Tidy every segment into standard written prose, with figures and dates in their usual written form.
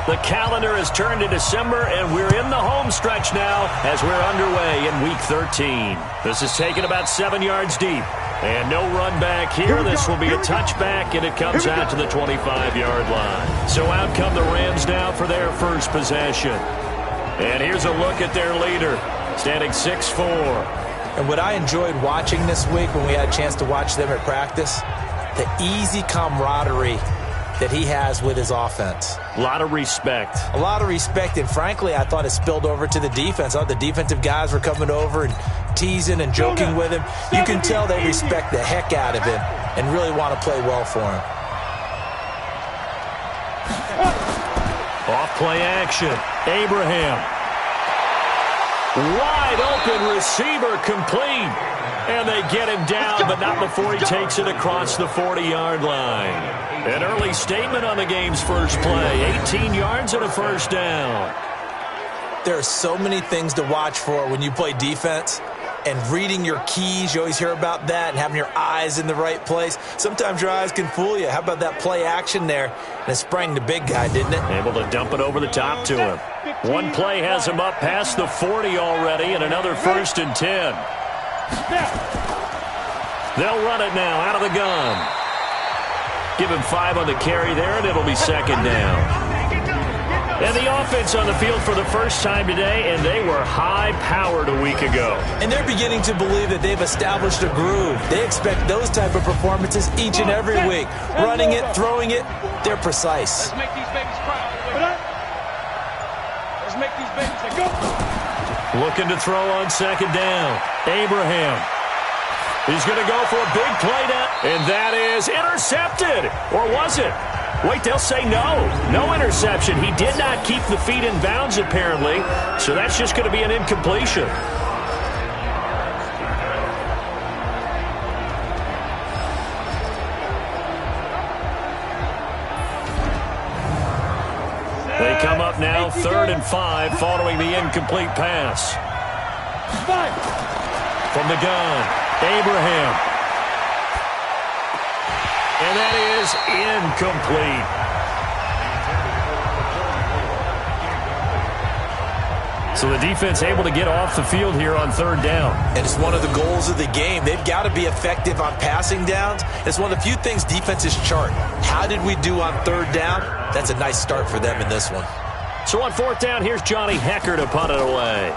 The calendar has turned to December, and we're in the home stretch now as we're underway in Week 13. This is taken about 7 yards deep. And no run back here. This will be a touchback, and it comes out to the 25-yard line. So out come the Rams now for their first possession. And here's a look at their leader, standing 6'4". And what I enjoyed watching this week when we had a chance to watch them at practice, the easy camaraderie that he has with his offense. A lot of respect. A lot of respect, and frankly, I thought it spilled over to the defense. I thought the defensive guys were coming over and teasing and joking with him. You can tell they respect the heck out of him and really want to play well for him. Off play action. Abraham. Wide open receiver complete. And they get him down, but not before he takes it across the 40-yard line. An early statement on the game's first play. 18 yards and a first down. There are so many things to watch for when you play defense. And reading your keys, you always hear about that, and having your eyes in the right place. Sometimes your eyes can fool you. How about that play action there? And it sprang the big guy, didn't it? Able to dump it over the top to him. One play has him up past the 40 already, and another 1st and 10. They'll run it now out of the gun. Give him 5 on the carry there, and it'll be 2nd down. And the offense on the field for the first time today, and they were high-powered a week ago. And they're beginning to believe that they've established a groove. They expect those type of performances each and every week. Running it, throwing it, they're precise. Let's make these babies cry. Let's make these babies say, go. Looking to throw on 2nd down. Abraham. He's going to go for a big play now, and that is intercepted. Or was it? Wait, they'll say no. No interception. He did not keep the feet in bounds, apparently, so that's just going to be an incompletion. They come up now 3rd and 5 following the incomplete pass. From the gun. Abraham. And that is incomplete. So the defense able to get off the field here on 3rd down. And it's one of the goals of the game. They've got to be effective on passing downs. It's one of the few things defenses chart. How did we do on 3rd down? That's a nice start for them in this one. So on 4th down, here's Johnny Hecker to punt it away.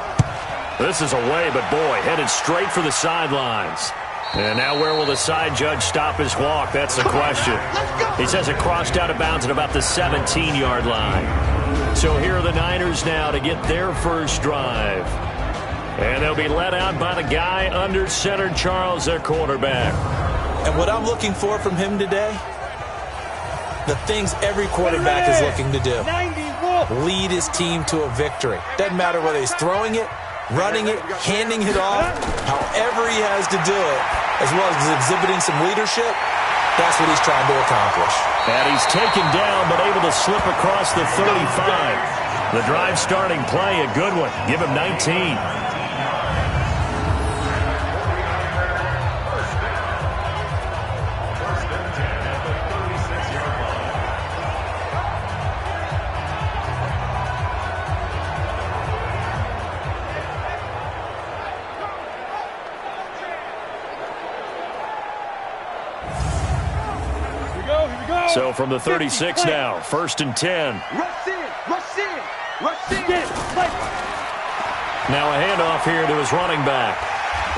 This is away, but boy, headed straight for the sidelines. And now where will the side judge stop his walk? That's the question. He says it crossed out of bounds at about the 17-yard line. So here are the Niners now to get their first drive. And they'll be let out by the guy under center, Charles, their quarterback. And what I'm looking for from him today, the things every quarterback is looking to do. Lead his team to a victory. Doesn't matter whether he's throwing it, running it, handing it off, however he has to do it, as well as exhibiting some leadership, that's what he's trying to accomplish. And he's taken down, but able to slip across the 35. The drive starting play, a good one. Give him 19. So from the 36 now, 1st and 10. Rush in, rush in, rush in. Now a handoff here to his running back.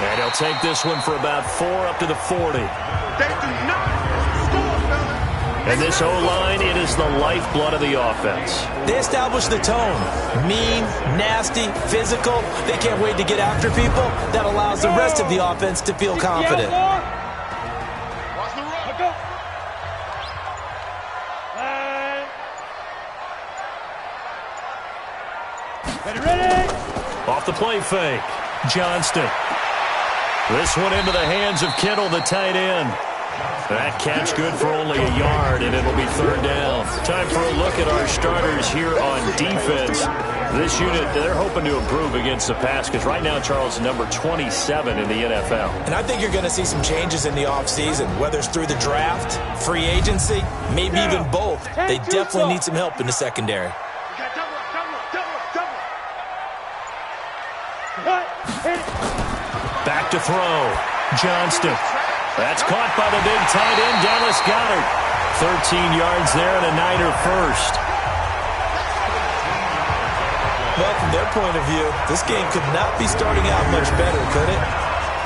And he'll take this one for about 4 up to the 40. They do not score, fellas. And this O-line, it is the lifeblood of the offense. They establish the tone. Mean, nasty, physical. They can't wait to get after people. That allows the rest of the offense to feel confident. Off the play fake. Johnston. This one into the hands of Kittle, the tight end. That catch good for only a yard, and it'll be 3rd down. Time for a look at our starters here on defense. This unit, they're hoping to improve against the pass because right now, Charles, number 27 in the NFL. And I think you're going to see some changes in the offseason, whether it's through the draft, free agency, maybe even both. They definitely need some help in the secondary. throw. Johnston. That's caught by the big tight end, Dallas Goedert. 13 yards there and a Niner first. Well, from their point of view, this game could not be starting out much better, could it?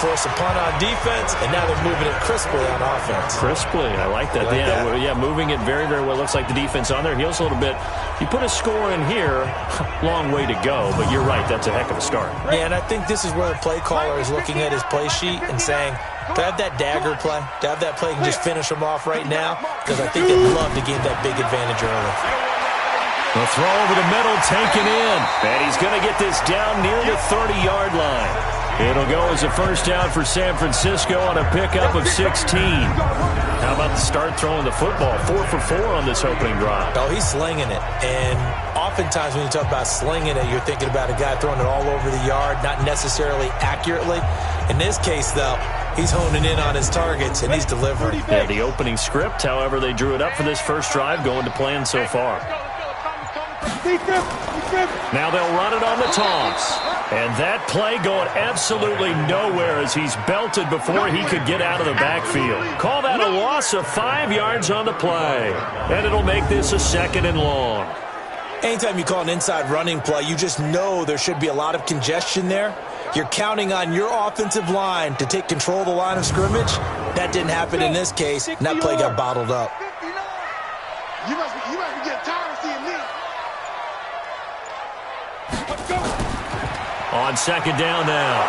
Force a punt on defense, and now they're moving it crisply on offense. Crisply, I like that. Yeah, moving it very, very well. Looks like the defense on their heels a little bit. You put a score in here, long way to go, but you're right, that's a heck of a start. Yeah, and I think this is where the play caller is looking at his play sheet and saying, to have that dagger play, to have that play and just finish them off right now, because I think they'd love to gain that big advantage early. The throw over the middle, taken in, and he's going to get this down near the 30-yard line. It'll go as a first down for San Francisco on a pickup of 16. How about the start throwing the football? 4 for 4 on this opening drive. Oh, he's slinging it. And oftentimes when you talk about slinging it, you're thinking about a guy throwing it all over the yard, not necessarily accurately. In this case, though, he's honing in on his targets, and he's delivering. Yeah, the opening script, however, they drew it up for this first drive, going to plan so far. Now they'll run it on the toss. And that play going absolutely nowhere as he's belted before he could get out of the backfield. Call that a loss of 5 yards on the play. And it'll make this a 2nd and long. Anytime you call an inside running play, you just know there should be a lot of congestion there. You're counting on your offensive line to take control of the line of scrimmage. That didn't happen in this case, and that play got bottled up. You must be getting tired of seeing me. Let's go. On 2nd down now,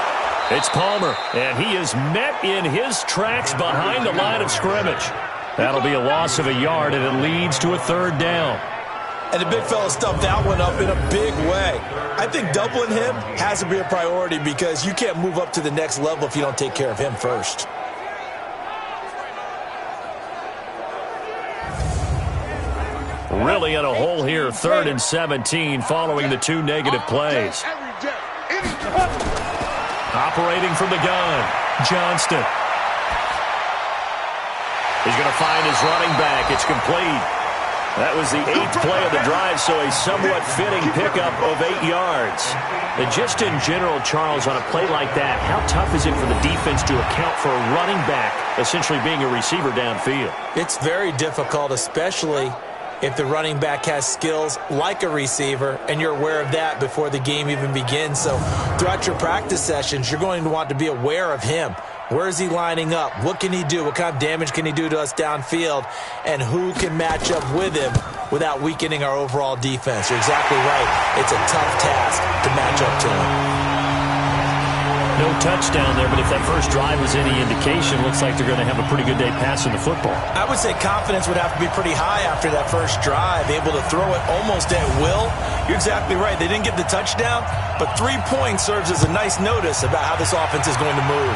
it's Palmer, and he is met in his tracks behind the line of scrimmage. That'll be a loss of a yard, and it leads to a 3rd down. And the big fella stuffed that one up in a big way. I think doubling him has to be a priority because you can't move up to the next level if you don't take care of him first. Really in a hole here, 3rd and 17 following the 2 negative plays. Operating from the gun, Johnston. He's going to find his running back. It's complete. That was the 8th play of the drive, so a somewhat fitting pickup of 8 yards. And just in general, Charles, on a play like that, how tough is it for the defense to account for a running back essentially being a receiver downfield? It's very difficult, especially if the running back has skills like a receiver, and you're aware of that before the game even begins. So throughout your practice sessions, you're going to want to be aware of him. Where is he lining up? What can he do? What kind of damage can he do to us downfield? And who can match up with him without weakening our overall defense? You're exactly right. It's a tough task to match up to him. No touchdown there, but if that first drive was any indication, looks like they're going to have a pretty good day passing the football. I would say confidence would have to be pretty high after that first drive, able to throw it almost at will. You're exactly right. They didn't get the touchdown, but 3 points serves as a nice notice about how this offense is going to move.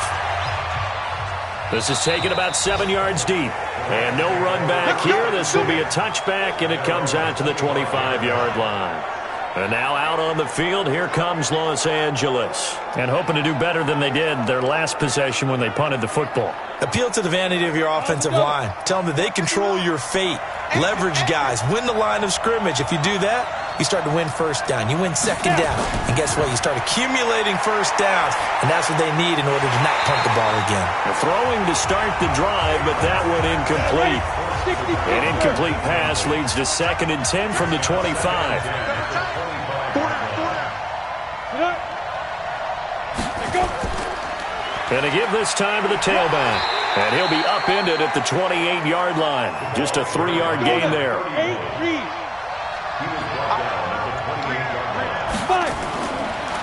This is taken about 7 yards deep. And no run back here. This will be a touchback, and it comes out to the 25-yard line. And now out on the field, here comes Los Angeles. And hoping to do better than they did their last possession when they punted the football. Appeal to the vanity of your offensive line. Tell them that they control your fate. Leverage guys. Win the line of scrimmage. If you do that, you start to win first down. You win 2nd down. And guess what? You start accumulating first downs. And that's what they need in order to not punt the ball again. Throwing to start the drive, but that one incomplete. An incomplete pass leads to 2nd and 10 from the 25. And to give this time to the tailback. And he'll be upended at the 28-yard line. Just a 3-yard gain there.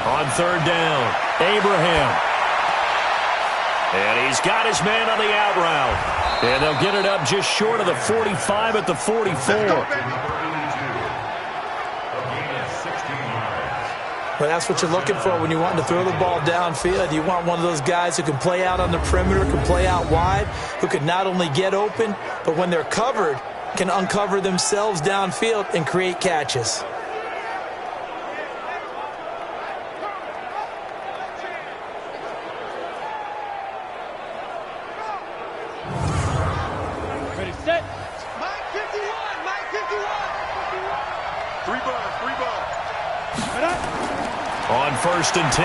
On 3rd down, Abraham. And he's got his man on the out route. And they'll get it up just short of the 45 at the 44. Well, that's what you're looking for when you want to throw the ball downfield. You want one of those guys who can play out on the perimeter, can play out wide, who can not only get open, but when they're covered, can uncover themselves downfield and create catches. Ready, set. Mike 51, Mike 51. 3 balls, 3 balls. On 1st and 10,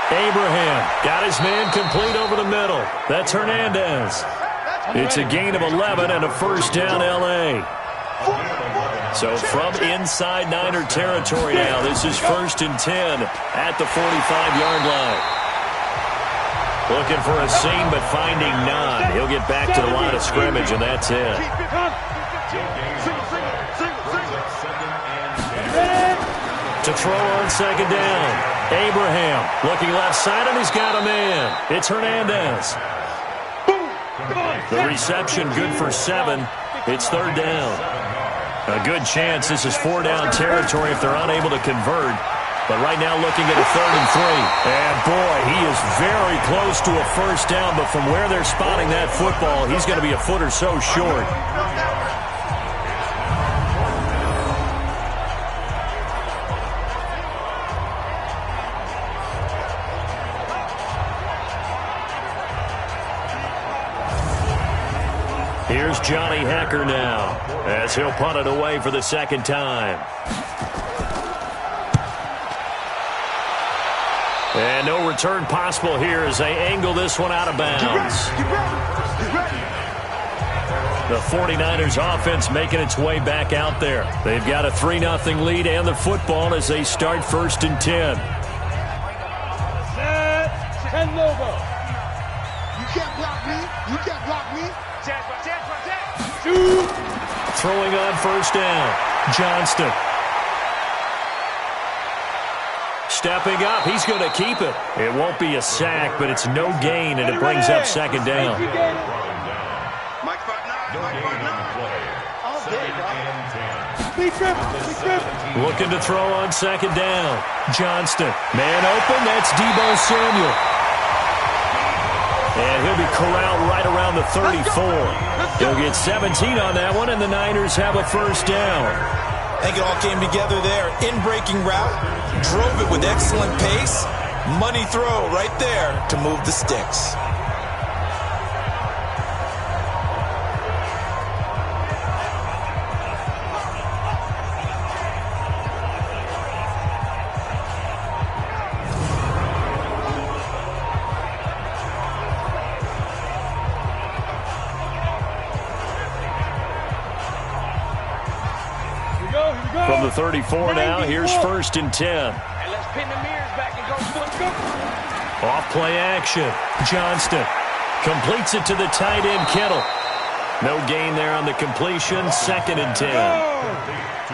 Abraham got his man complete over the middle. That's Hernandez. It's a gain of 11 and a first down, L.A. So from inside Niner territory now, this is 1st and 10 at the 45-yard line. Looking for a seam, but finding none. He'll get back to the line of scrimmage, and that's it. To throw on second down. Abraham looking left side, and he's got a man. It's Hernandez. The reception good for 7. It's 3rd down. A good chance this is 4-down territory if they're unable to convert. But right now looking at a 3rd and 3. And boy, he is very close to a first down. But from where they're spotting that football, he's going to be a foot or so short. Here's Johnny Hekker now as he'll punt it away for the 2nd time. And no return possible here as they angle this one out of bounds. The 49ers offense making its way back out there. They've got a 3-0 lead and the football as they start 1st and 10. Set and logo. You can't block me. You can't block me. Shoot. Throwing on 1st down. Johnston. Stepping up. He's going to keep it. It won't be a sack, but it's no gain, and it brings up 2nd down. Mike 5-9. Mike 5-9. All day, bro. Looking to throw on 2nd down. Johnston. Man open. That's Deebo Samuel. And he'll be corralled right around the 34. He'll get 17 on that one, and the Niners have a first down. I think it all came together there. In-breaking route, drove it with excellent pace. Money throw right there to move the sticks. From the 34 now, here's 1st and 10. And let's pin the mirrors back and go. Off play action. Johnston completes it to the tight end, Kittle. No gain there on the completion. 2nd and 10.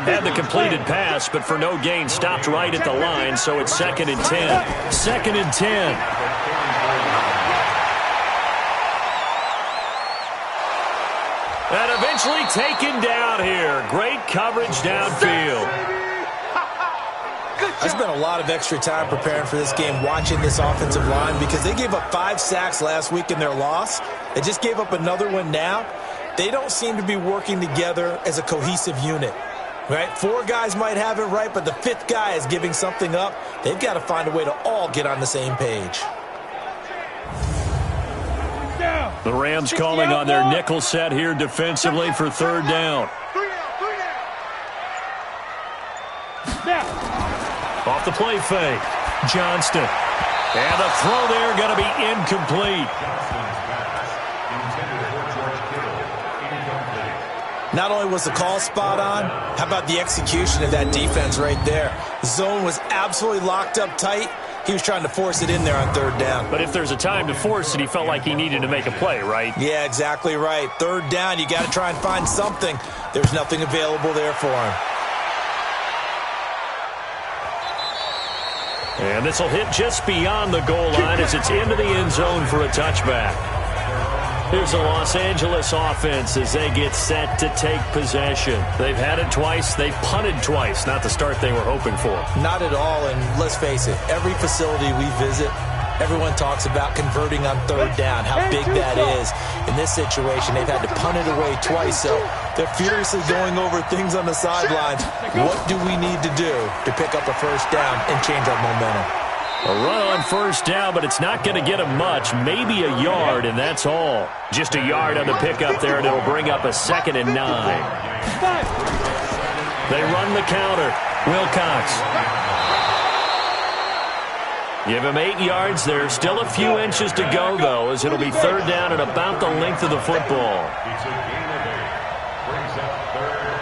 Had the completed pass, but for no gain, stopped right at the line, so it's 2nd and 10. 2nd and 10. And eventually taken down here. Great coverage downfield. I spent a lot of extra time preparing for this game, watching this offensive line, because they gave up 5 sacks last week in their loss. They just gave up another one now. They don't seem to be working together as a cohesive unit. Right? 4 guys might have it right, but the 5th guy is giving something up. They've got to find a way to all get on the same page. The Rams calling on their nickel set here defensively for 3rd down. Off the play fake. Johnston. And the throw there going to be incomplete. Not only was the call spot on, how about the execution of that defense right there? The zone was absolutely locked up tight. He was trying to force it in there on 3rd down. But if there's a time to force it, he felt like he needed to make a play, right? Yeah, exactly right. 3rd down, you got to try and find something. There's nothing available there for him. And this will hit just beyond the goal line as it's into the end zone for a touchback. Here's the Los Angeles offense as they get set to take possession. They've had it twice. They've punted twice. Not the start they were hoping for. Not at all, and let's face it, every facility we visit, everyone talks about converting on 3rd down, how big that is. In this situation, they've had to punt it away twice, so they're furiously going over things on the sidelines. What do we need to do to pick up a first down and change our momentum? A run on 1st down, but it's not going to get him much. Maybe a yard, and that's all. Just a yard on the pickup there, and it'll bring up a 2nd and 9. They run the counter. Wilcox. Give him 8 yards there. Still a few inches to go, though, as it'll be third down and about the length of the football. It's a gain of 8. Brings up 3rd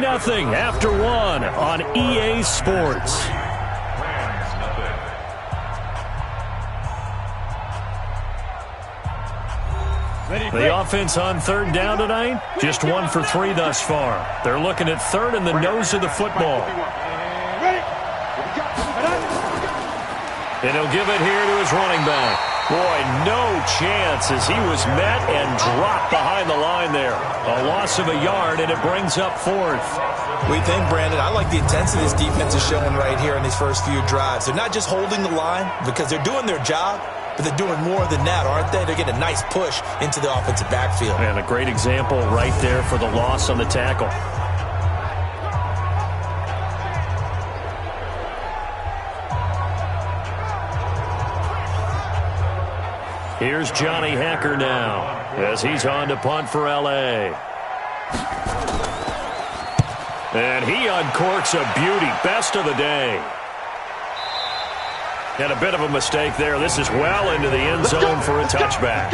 and 3-0 after 1 on EA Sports. The offense on third down tonight, just 1 for 3 thus far. They're looking at third in the nose of the football. And he'll give it here to his running back. Boy, no chance as he was met and dropped behind the line there. A loss of a yard, and it brings up 4th. What do you think, Brandon? I like the intensity this defense is showing right here in these first few drives. They're not just holding the line because they're doing their job, but they're doing more than that, aren't they? They're getting a nice push into the offensive backfield. And a great example right there for the loss on the tackle. Here's Johnny Hekker now as he's on to punt for L.A. And he uncorks a beauty. Best of the day. And a bit of a mistake there. This is well into the end zone for a touchback.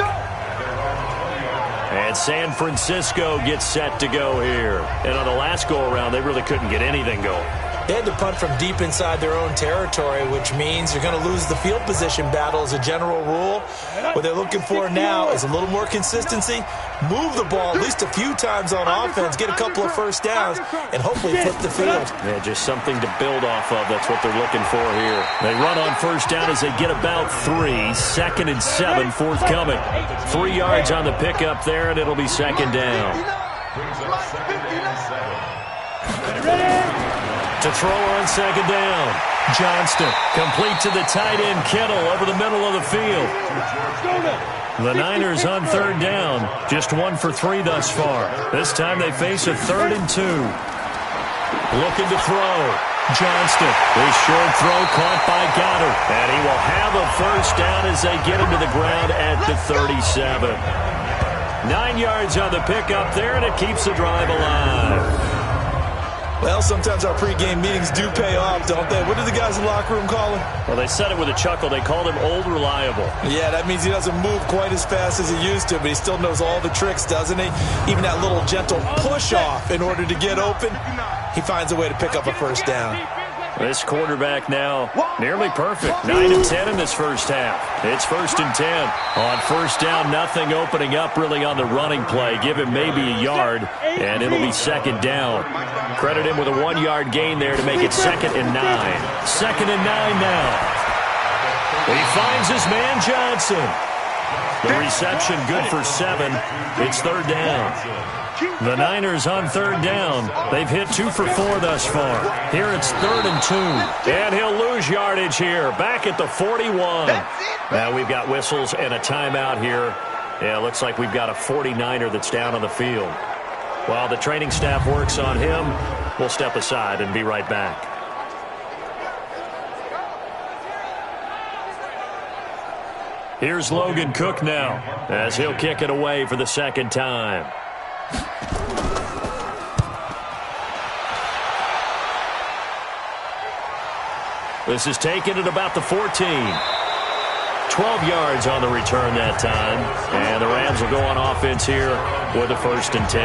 And San Francisco gets set to go here. And on the last go-around, they really couldn't get anything going. They had to punt from deep inside their own territory, which means you're going to lose the field position battle as a general rule. What they're looking for now is a little more consistency, move the ball at least a few times on offense, get a couple of first downs, and hopefully flip the field. Yeah, just something to build off of. That's what they're looking for here. They run on first down as they get about 3. 2nd and 7 forthcoming. 3 yards on the pickup there, and it'll be 2nd down. To throw on 2nd down. Johnston complete to the tight end Kittle over the middle of the field. The Niners on third down. Just 1 for 3 thus far. This time they face a 3rd and 2. Looking to throw. Johnston. His short throw caught by Goddard. And he will have a first down as they get him to the ground at the 37. 9 yards on the pickup there, and it keeps the drive alive. Well, sometimes our pregame meetings do pay off, don't they? What do the guys in the locker room call him? Well, they said it with a chuckle. They called him Old Reliable. Yeah, that means he doesn't move quite as fast as he used to, but he still knows all the tricks, doesn't he? Even that little gentle push-off in order to get open, he finds a way to pick up a first down. This quarterback now nearly perfect. 9 of 10 in this first half. It's 1st and 10. On first down, nothing opening up really on the running play. Give him maybe a yard, and it'll be 2nd down. Credit him with a 1-yard gain there to make it 2nd and 9. 2nd and 9 now. He finds his man Johnson. The reception good for 7. It's 3rd down. The Niners on third down. They've hit 2 for 4 thus far. Here it's 3rd and 2. And he'll lose yardage here. Back at the 41. Now we've got whistles and a timeout here. Yeah, looks like we've got a 49er that's down on the field. While the training staff works on him, we'll step aside and be right back. Here's Logan Cook now as he'll kick it away for the 2nd time. This is taken at about the 14. 12 yards on the return that time. And the Rams will go on offense here with a 1st and 10.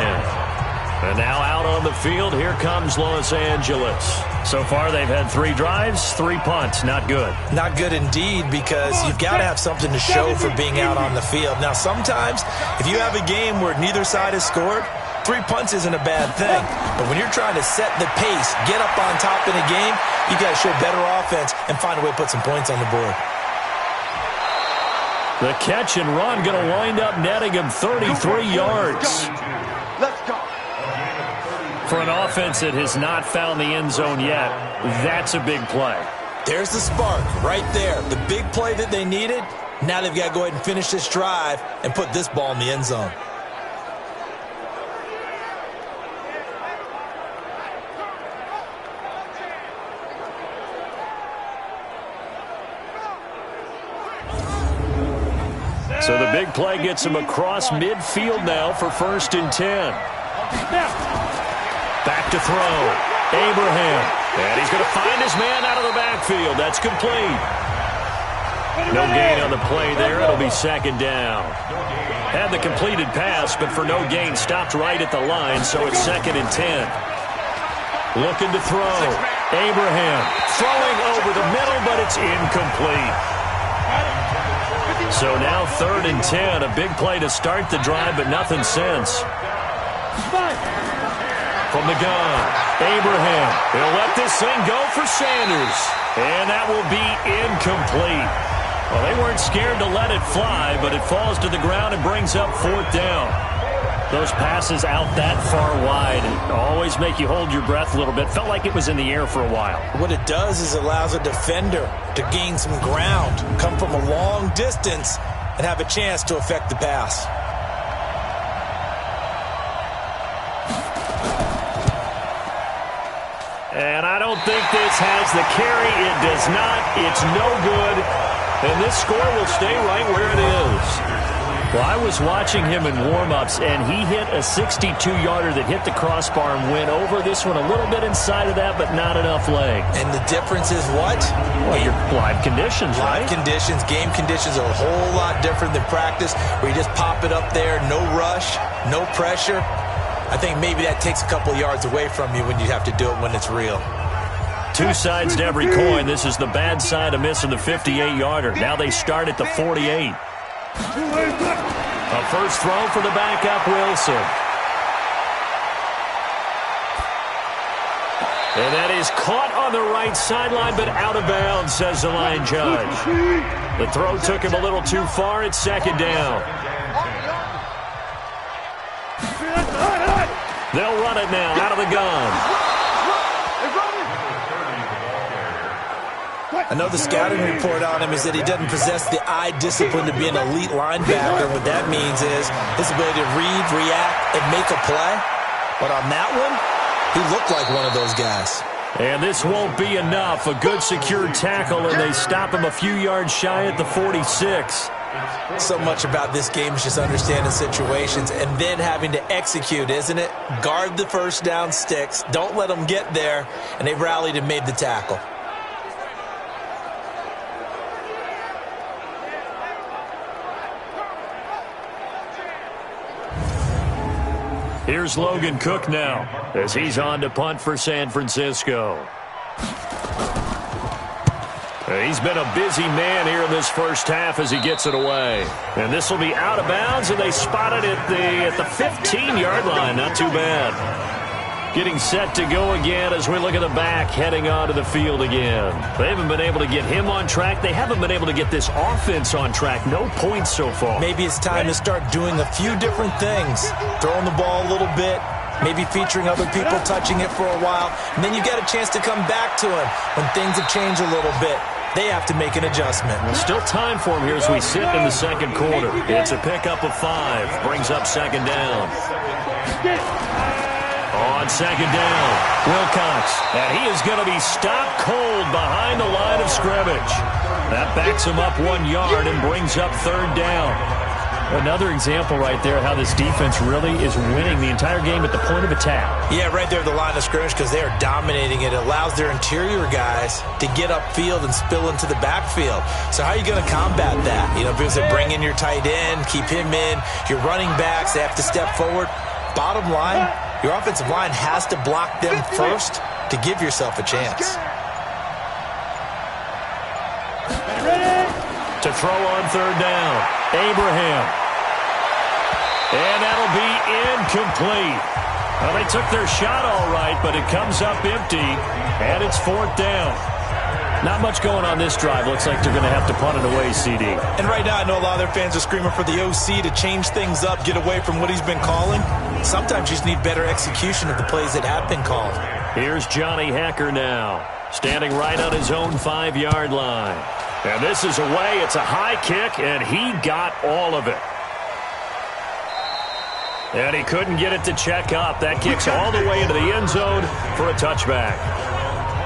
And now out on the field, here comes Los Angeles. So far, they've had 3 drives, 3 punts. Not good. Not good indeed, because you've got to have something to show for being out on the field. Now, sometimes, if you have a game where neither side has scored, 3 punts isn't a bad thing. But when you're trying to set the pace, get up on top in a game, you got to show better offense and find a way to put some points on the board. The catch and run going to wind up netting him 33 yards. Let's go. For an offense that has not found the end zone yet, that's a big play. There's the spark right there. The big play that they needed. Now they've got to go ahead and finish this drive and put this ball in the end zone. So the big play gets him across midfield now for 1st and 10. Back to throw. Abraham. And he's going to find his man out of the backfield. That's complete. No gain on the play there. It'll be second down. Had the completed pass, but for no gain, stopped right at the line, so it's 2nd and 10. Looking to throw. Abraham throwing over the middle, but it's incomplete. So now 3rd and 10. A big play to start the drive, but nothing since. From the gun, Abraham. He'll let this thing go for Sanders. And that will be incomplete. Well, they weren't scared to let it fly, but it falls to the ground and brings up 4th down. Those passes out that far wide and always make you hold your breath a little bit. Felt like it was in the air for a while. What it does is allows a defender to gain some ground, come from a long distance, and have a chance to affect the pass. And I don't think this has the carry. It does not. It's no good. And this score will stay right where it is. Well, I was watching him in warm-ups, and he hit a 62-yarder that hit the crossbar and went over. This one a little bit inside of that, but not enough leg. And the difference is what? Well, your live conditions, right? Live conditions, game conditions are a whole lot different than practice, where you just pop it up there, no rush, no pressure. I think maybe that takes a couple yards away from you when you have to do it when it's real. Two sides to every coin. This is the bad side of missing the 58-yarder. Now they start at the 48. A first throw for the backup, Wilson. And that is caught on the right sideline, but out of bounds, says the line judge. The throw took him a little too far. It's 2nd down. They'll run it now out of the gun. I know the scouting report on him is that he doesn't possess the eye discipline to be an elite linebacker. What that means is his ability to read, react, and make a play. But on that one, he looked like one of those guys. And this won't be enough. A good secured tackle, and they stop him a few yards shy at the 46. So much about this game is just understanding situations and then having to execute, isn't it? Guard the first down sticks. Don't let them get there. And they rallied and made the tackle. Here's Logan Cook now as he's on to punt for San Francisco. He's been a busy man here in this first half as he gets it away. And this will be out of bounds, and they spot it at the 15-yard line. Not too bad. Getting set to go again as we look at the back heading onto the field again. They haven't been able to get him on track. They haven't been able to get this offense on track. No points so far. Maybe it's time to start doing a few different things. Throwing the ball a little bit, maybe featuring other people touching it for a while, and then you get a chance to come back to him when things have changed a little bit. They have to make an adjustment. Well, still time for him here as we sit in the second quarter. It's a pickup of 5. Brings up 2nd down. On 2nd down, Wilcox. And he is going to be stopped cold behind the line of scrimmage. That backs him up 1 yard and brings up 3rd down. Another example right there how this defense really is winning the entire game at the point of attack. Yeah, right there at the line of scrimmage because they are dominating it. It allows their interior guys to get upfield and spill into the backfield. So how are you going to combat that? You know, because they bring in your tight end, keep him in. Your running backs, they have to step forward. Bottom line, your offensive line has to block them first to give yourself a chance. To throw on 3rd down, Abraham. And that'll be incomplete. Well, they took their shot all right, but it comes up empty, and it's 4th down. Not much going on this drive. Looks like they're going to have to punt it away, CD. And right now, I know a lot of their fans are screaming for the OC to change things up, get away from what he's been calling. Sometimes you just need better execution of the plays that have been called. Here's Johnny Hecker now, standing right on his own 5-yard line. And this is away. It's a high kick, and he got all of it. And he couldn't get it to check up. That kicks all the way into the end zone for a touchback.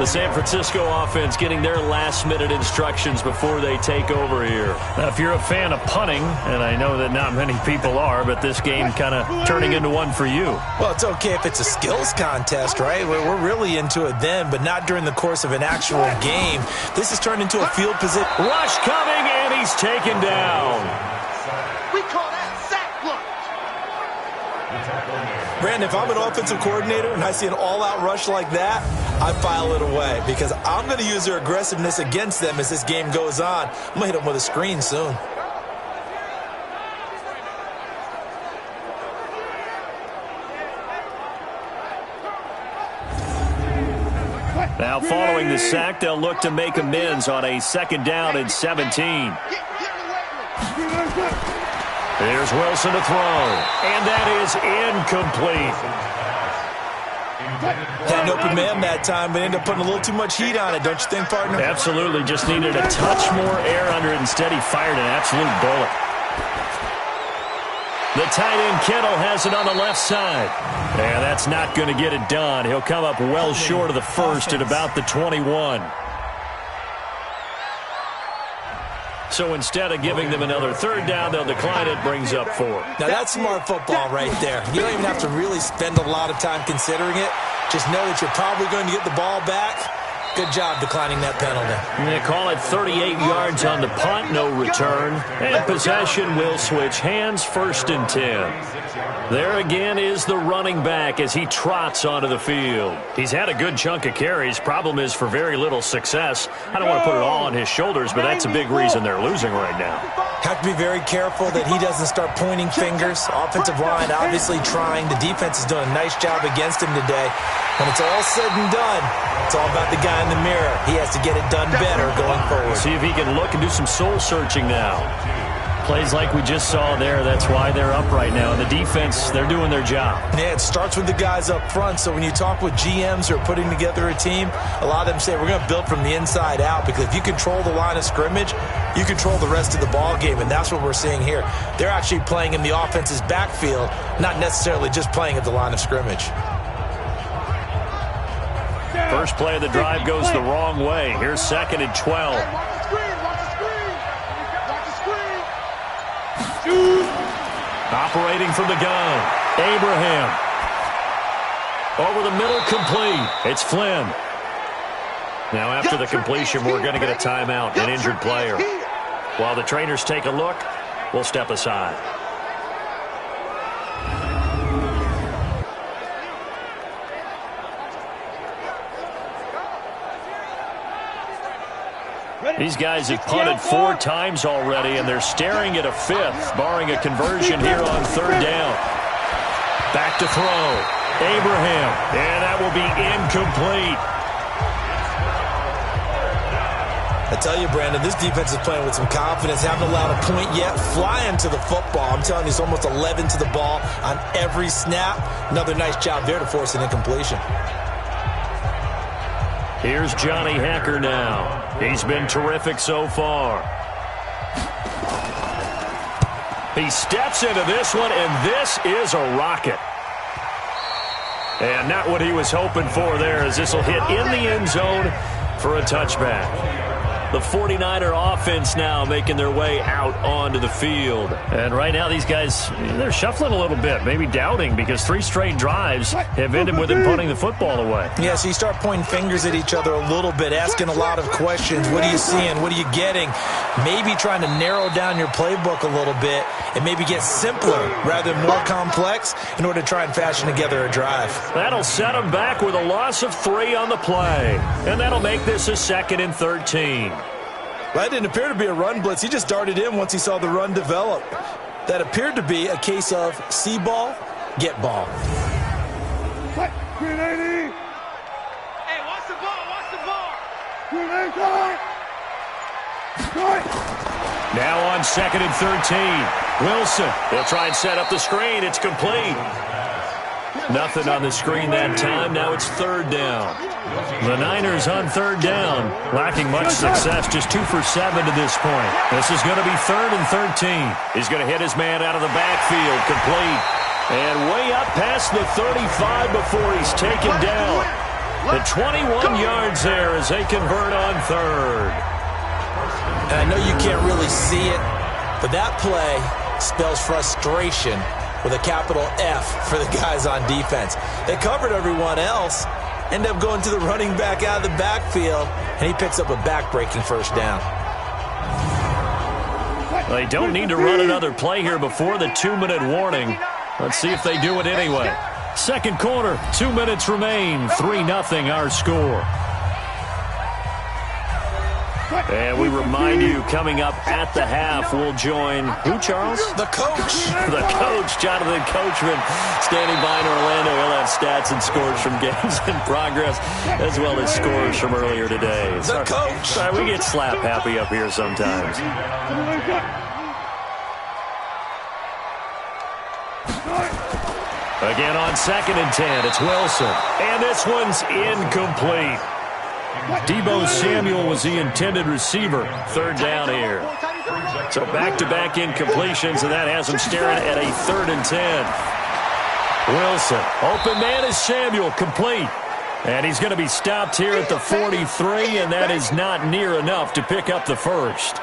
The San Francisco offense getting their last-minute instructions before they take over here. Now, if you're a fan of punting, and I know that not many people are, but this game kind of turning into one for you. Well, it's okay if it's a skills contest, right? We're really into it then, but not during the course of an actual game. This has turned into a field position. Rush coming, and he's taken down. We call that sack lunch. Brandon, if I'm an offensive coordinator and I see an all-out rush like that, I file it away because I'm going to use their aggressiveness against them as this game goes on. I'm going to hit them with a screen soon. Now following the sack, they'll look to make amends on a 2nd down and 17. Here's Wilson to throw, and that is incomplete. Had an open man that time, but ended up putting a little too much heat on it, don't you think, partner? Absolutely. Just needed a touch more air under it. Instead, he fired an absolute bullet. The tight end Kittle has it on the left side. And that's not going to get it done. He'll come up well short of the first at about the 21. So instead of giving them another 3rd down, they'll decline it, brings up 4. Now that's smart football right there. You don't even have to really spend a lot of time considering it. Just know that you're probably going to get the ball back. Good job declining that penalty. They call it 38 yards on the punt, no return. And possession will switch hands, 1st and 10. There again is the running back as he trots onto the field. He's had a good chunk of carries. Problem is for very little success. I don't want to put it all on his shoulders, but that's a big reason they're losing right now. Have to be very careful that he doesn't start pointing fingers. Offensive line obviously trying. The defense is doing a nice job against him today. When it's all said and done, it's all about the guy in the mirror. He has to get it done better going forward. See if he can look and do some soul searching now. Plays like we just saw there, that's why they're up right now. And the defense, they're doing their job. Yeah, it starts with the guys up front. So when you talk with GMs who are putting together a team, a lot of them say we're going to build from the inside out, because if you control the line of scrimmage, you control the rest of the ball game, and that's what we're seeing here. They're actually playing in the offense's backfield, not necessarily just playing at the line of scrimmage. First play of the drive goes the wrong way. Here's 2nd and 12. Operating from the gun, Abraham. Over the middle, complete. It's Flynn. Now after the completion, we're going to get a timeout, an injured player. While the trainers take a look, we'll step aside. These guys have punted 4 times already, and they're staring at a 5th, barring a conversion here on 3rd down. Back to throw. Abraham, and that will be incomplete. I tell you, Brandon, this defense is playing with some confidence. Haven't allowed a point yet. Flying to the football. I'm telling you, it's almost 11 to the ball on every snap. Another nice job there to force an incompletion. Here's Johnny Hekker now. He's been terrific so far. He steps into this one, and this is a rocket. And not what he was hoping for there, as this will hit in the end zone for a touchback. The 49er offense now making their way out onto the field. And right now these guys, they're shuffling a little bit, maybe doubting, because 3 straight drives have ended with them punting the football away. Yeah, so you start pointing fingers at each other a little bit, asking a lot of questions. What are you seeing? What are you getting? Maybe trying to narrow down your playbook a little bit and maybe get simpler rather than more complex in order to try and fashion together a drive. That'll set them back with a loss of 3 on the play. And that'll make this a 2nd and 13. That didn't appear to be a run blitz. He just darted in once he saw the run develop. That appeared to be a case of see ball, get ball. Hey, watch the ball, watch the ball. Now on 2nd and 13. Wilson, they'll try and set up the screen. It's complete. Nothing on the screen that time. Now it's 3rd down. The Niners on 3rd down, lacking much success, just 2 for 7 to this point. This is going to be 3rd and 13. He's going to hit his man out of the backfield, complete. And way up past the 35 before he's taken down. And 21 yards there as they convert on third. And I know you can't really see it, but that play spells frustration with a capital F for the guys on defense. They covered everyone else, end up going to the running back out of the backfield, and he picks up a back-breaking first down. They don't need to run another play here before the 2-minute warning. Let's see if they do it anyway. Second quarter, 2 minutes remain. 3-0 our score. And we remind you, coming up at the half, we'll join who, Charles? The coach. The coach, Jonathan Coachman, standing by in Orlando. He'll have stats and scores from games in progress, as well as scores from earlier today. The coach. Sorry, we get slap happy up here sometimes. Again on 2nd and 10, it's Wilson. And this one's incomplete. Deebo Samuel was the intended receiver. Third down here. So back-to-back incompletions, and that has him staring at a 3rd and 10. Wilson, open man is Samuel, complete. And he's going to be stopped here at the 43, and that is not near enough to pick up the first.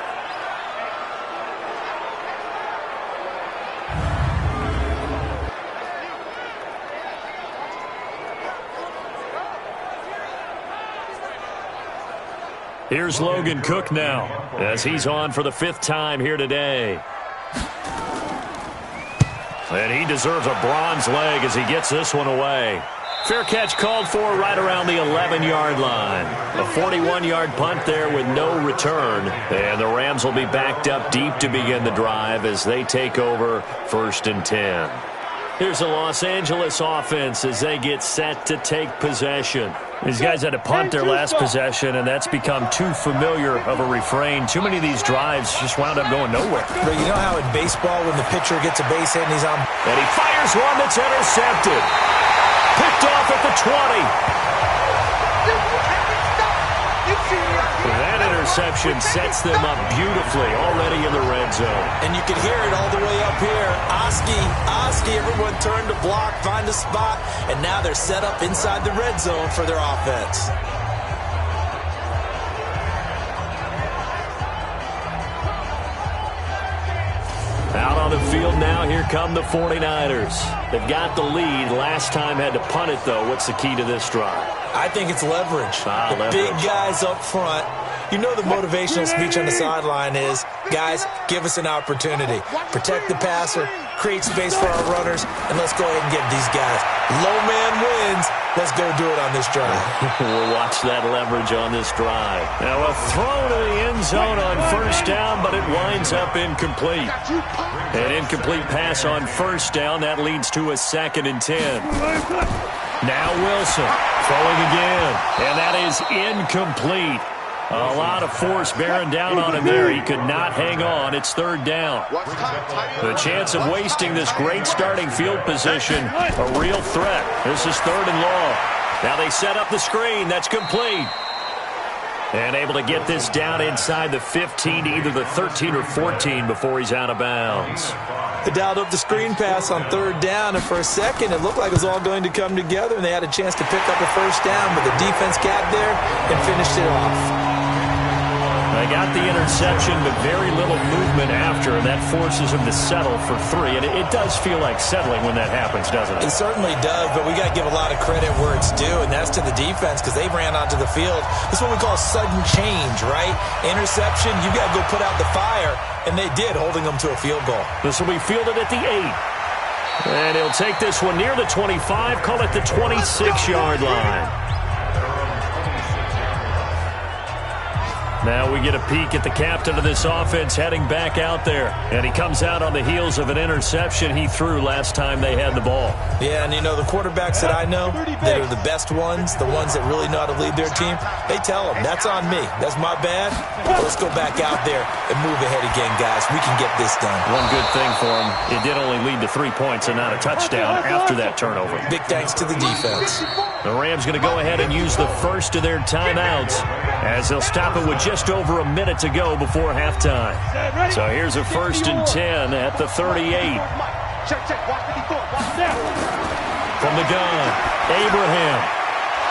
Here's Logan Cook now, as he's on for the 5th time here today. And he deserves a bronze leg as he gets this one away. Fair catch called for right around the 11-yard line. A 41-yard punt there with no return. And the Rams will be backed up deep to begin the drive as they take over 1st and 10. Here's the Los Angeles offense as they get set to take possession. These guys had to punt their last possession, and that's become too familiar of a refrain. Too many of these drives just wound up going nowhere. But you know how in baseball when the pitcher gets a base hit and he's on... And he fires one that's intercepted. Picked off at the 20. That interception sets them up beautifully already in the red zone. And you can hear it all the way up here. Oski, everyone turned to block, find a spot, and now they're set up inside the red zone for their offense. Out on the field now, here come the 49ers. They've got the lead. Last time had to punt it, though. What's the key to this drive? I think it's leverage. Leverage. Big guys up front. You know the motivational speech on the sideline is, guys, give us an opportunity. Protect the passer, create space for our runners, and let's go ahead and get these guys. Low man wins. Let's go do it on this drive. We'll watch that leverage on this drive. Now a throw to the end zone on 1st down, but it winds up incomplete. An incomplete pass on 1st down. That leads to a 2nd and 10. Now Wilson throwing again, and that is incomplete. A lot of force bearing down on him there. He could not hang on. It's 3rd down. The chance of wasting this great starting field position, a real threat. This is 3rd and long. Now they set up the screen. That's complete. And able to get this down inside the 15, either the 13 or 14 before he's out of bounds. They dialed up the screen pass on 3rd down, and for a second it looked like it was all going to come together, and they had a chance to pick up a 1st down, but the defense got there and finished it off. They got the interception, but very little movement after, and that forces him to settle for 3. And it does feel like settling when that happens, doesn't it? It certainly does, but we got to give a lot of credit where it's due, and that's to the defense because they ran onto the field. This is what we call sudden change, right? Interception, you got to go put out the fire, and they did, holding them to a field goal. This will be fielded at the 8. And he'll take this one near the 25, call it the 26-yard line. Now we get a peek at the captain of this offense heading back out there. And he comes out on the heels of an interception he threw last time they had the ball. Yeah, and you know, the quarterbacks that I know that are the best ones, the ones that really know how to lead their team, they tell them, that's on me. That's my bad. But let's go back out there and move ahead again, guys. We can get this done. One good thing for him, it did only lead to 3 points and not a touchdown after that turnover. Big thanks to the defense. The Rams going to go ahead and use the first of their timeouts as they'll stop it with just over a minute to go before halftime. So here's a 1st and 10 at the 38. From the gun, Abraham.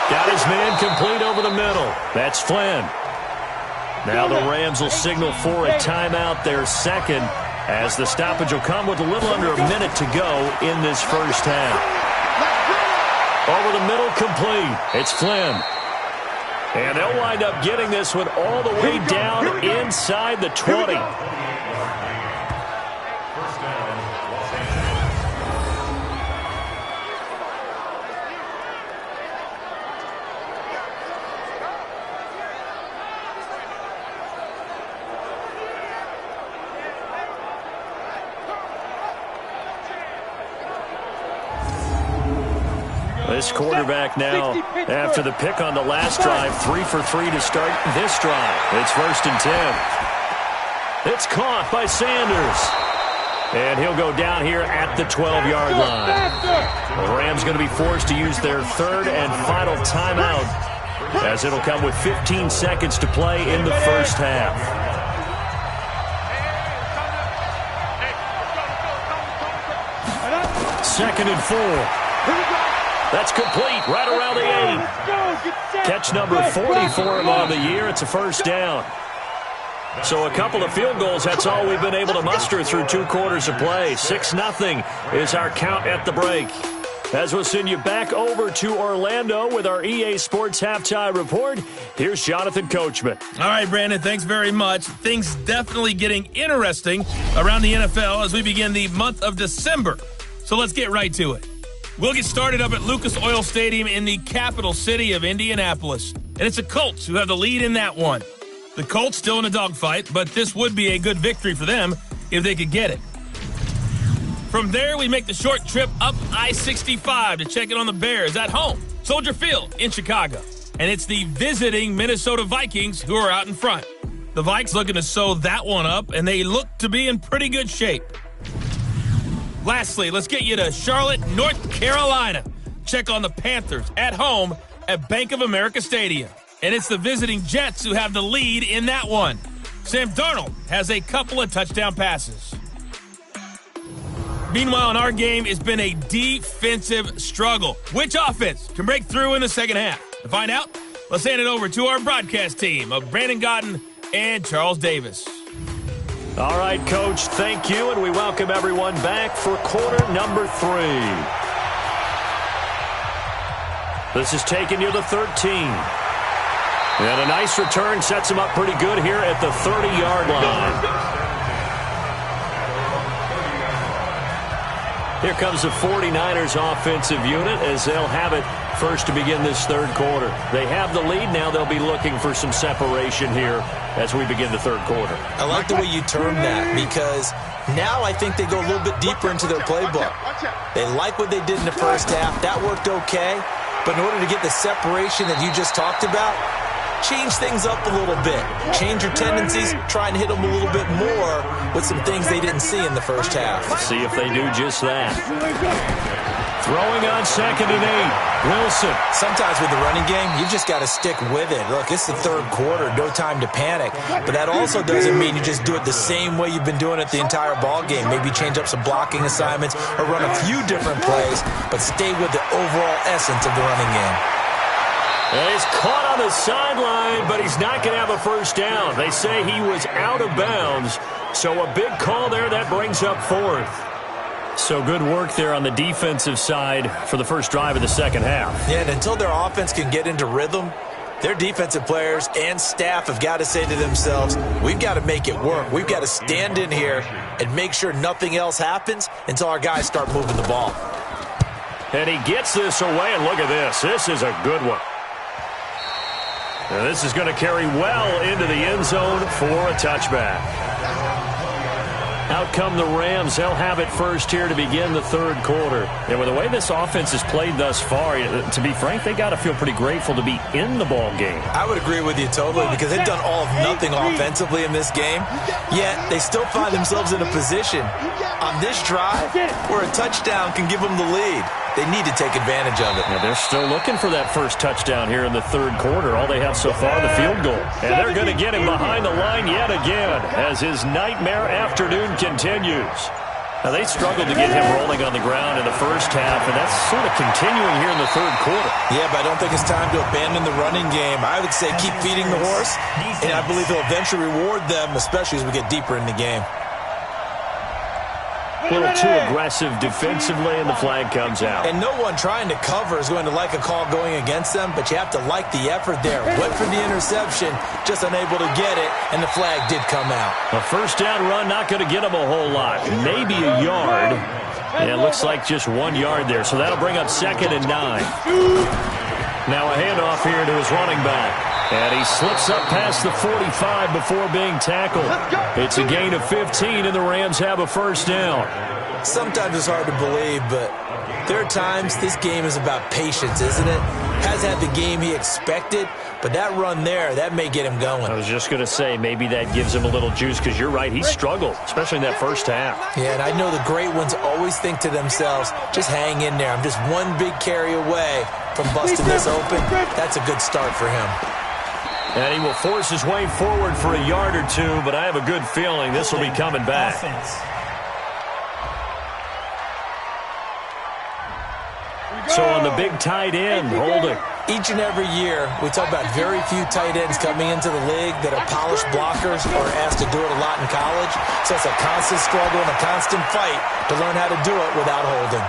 Got his man complete over the middle. That's Flynn. Now the Rams will signal for a timeout, their second, as the stoppage will come with a little under a minute to go in this first half. Over the middle, complete. It's Flynn. And they'll wind up getting this one all the way down inside the 20. This quarterback now, after the pick on the last drive, 3 for 3 to start this drive. It's 1st and 10. It's caught by Sanders. And he'll go down here at the 12-yard line. The Rams going to be forced to use their third and final timeout, as it'll come with 15 seconds to play in the first half. Second and 4. That's complete, right around the 8. Catch number 40 for him on the year. It's a first down. So a couple of field goals, that's all we've been able to muster through 2 quarters of play. 6-0 is our count at the break. As we'll send you back over to Orlando with our EA Sports Halftime Report, here's Jonathan Coachman. All right, Brandon, thanks very much. Things definitely getting interesting around the NFL as we begin the month of December. So let's get right to it. We'll get started up at Lucas Oil Stadium in the capital city of Indianapolis. And it's the Colts who have the lead in that one. The Colts still in a dogfight, but this would be a good victory for them if they could get it. From there, we make the short trip up I-65 to check in on the Bears at home, Soldier Field in Chicago. And it's the visiting Minnesota Vikings who are out in front. The Vikes looking to sew that one up, and they look to be in pretty good shape. Lastly, let's get you to Charlotte, North Carolina. Check on the Panthers at home at Bank of America Stadium. And it's the visiting Jets who have the lead in that one. Sam Darnold has a couple of touchdown passes. Meanwhile, in our game, it's been a defensive struggle. Which offense can break through in the second half? To find out, let's hand it over to our broadcast team of Brandon Godden and Charles Davis. All right, Coach, thank you, and we welcome everyone back for quarter number 3. This is taking you to 13. And a nice return sets him up pretty good here at the 30-yard line. Here comes the 49ers offensive unit as they'll have it first to begin this third quarter. They have the lead. Now they'll be looking for some separation here as we begin the third quarter. I like the way you term that, because now I think they go a little bit deeper into their playbook. They like what they did in the first half. That worked okay. But in order to get the separation that you just talked about, change things up a little bit. Change your tendencies. Try and hit them a little bit more with some things they didn't see in the first half. Let's see if they do just that. Throwing on 2nd and 8. Wilson. Sometimes with the running game, you've just got to stick with it. Look, it's the third quarter. No time to panic. But that also doesn't mean you just do it the same way you've been doing it the entire ball game. Maybe change up some blocking assignments or run a few different plays, but stay with the overall essence of the running game. And he's caught on the sideline, but he's not going to have a first down. They say he was out of bounds, so a big call there that brings up 4th. So good work there on the defensive side for the first drive of the second half. Yeah, and until their offense can get into rhythm, their defensive players and staff have got to say to themselves, we've got to make it work. We've got to stand in here and make sure nothing else happens until our guys start moving the ball. And he gets this away, and look at this. This is a good one. And this is going to carry well into the end zone for a touchback. Out come the Rams. They'll have it first here to begin the third quarter. And with the way this offense has played thus far, to be frank, they got to feel pretty grateful to be in the ball game. I would agree with you totally, because they've done all of nothing offensively in this game, yet they still find themselves in a position on this drive where a touchdown can give them the lead. They need to take advantage of it. Yeah, they're still looking for that first touchdown here in the third quarter. All they have so far, the field goal. And they're going to get him behind the line yet again as his nightmare afternoon continues. Now, they struggled to get him rolling on the ground in the first half, and that's sort of continuing here in the third quarter. Yeah, but I don't think it's time to abandon the running game. I would say keep feeding the horse, and I believe he'll eventually reward them, especially as we get deeper in the game. A little too aggressive defensively, and the flag comes out. And no one trying to cover is going to like a call going against them, but you have to like the effort there. Went for the interception, just unable to get it, and the flag did come out. A first down run, not going to get him a whole lot. Maybe a yard. Yeah, it looks like just 1 yard there, so that'll bring up 2nd and 9. Now a handoff here to his running back. And he slips up past the 45 before being tackled. It's a gain of 15, and the Rams have a first down. Sometimes it's hard to believe, but there are times this game is about patience, isn't it? Hasn't had the game he expected, but that run there, that may get him going. I was just going to say, maybe that gives him a little juice, because you're right, he struggled, especially in that first half. Yeah, and I know the great ones always think to themselves, just hang in there. I'm just one big carry away from busting this open. That's a good start for him. And he will force his way forward for a yard or two, but I have a good feeling this will be coming back. So on the big tight end, holding. Each and every year, we talk about very few tight ends coming into the league that are polished blockers or asked to do it a lot in college. So it's a constant struggle and a constant fight to learn how to do it without holding.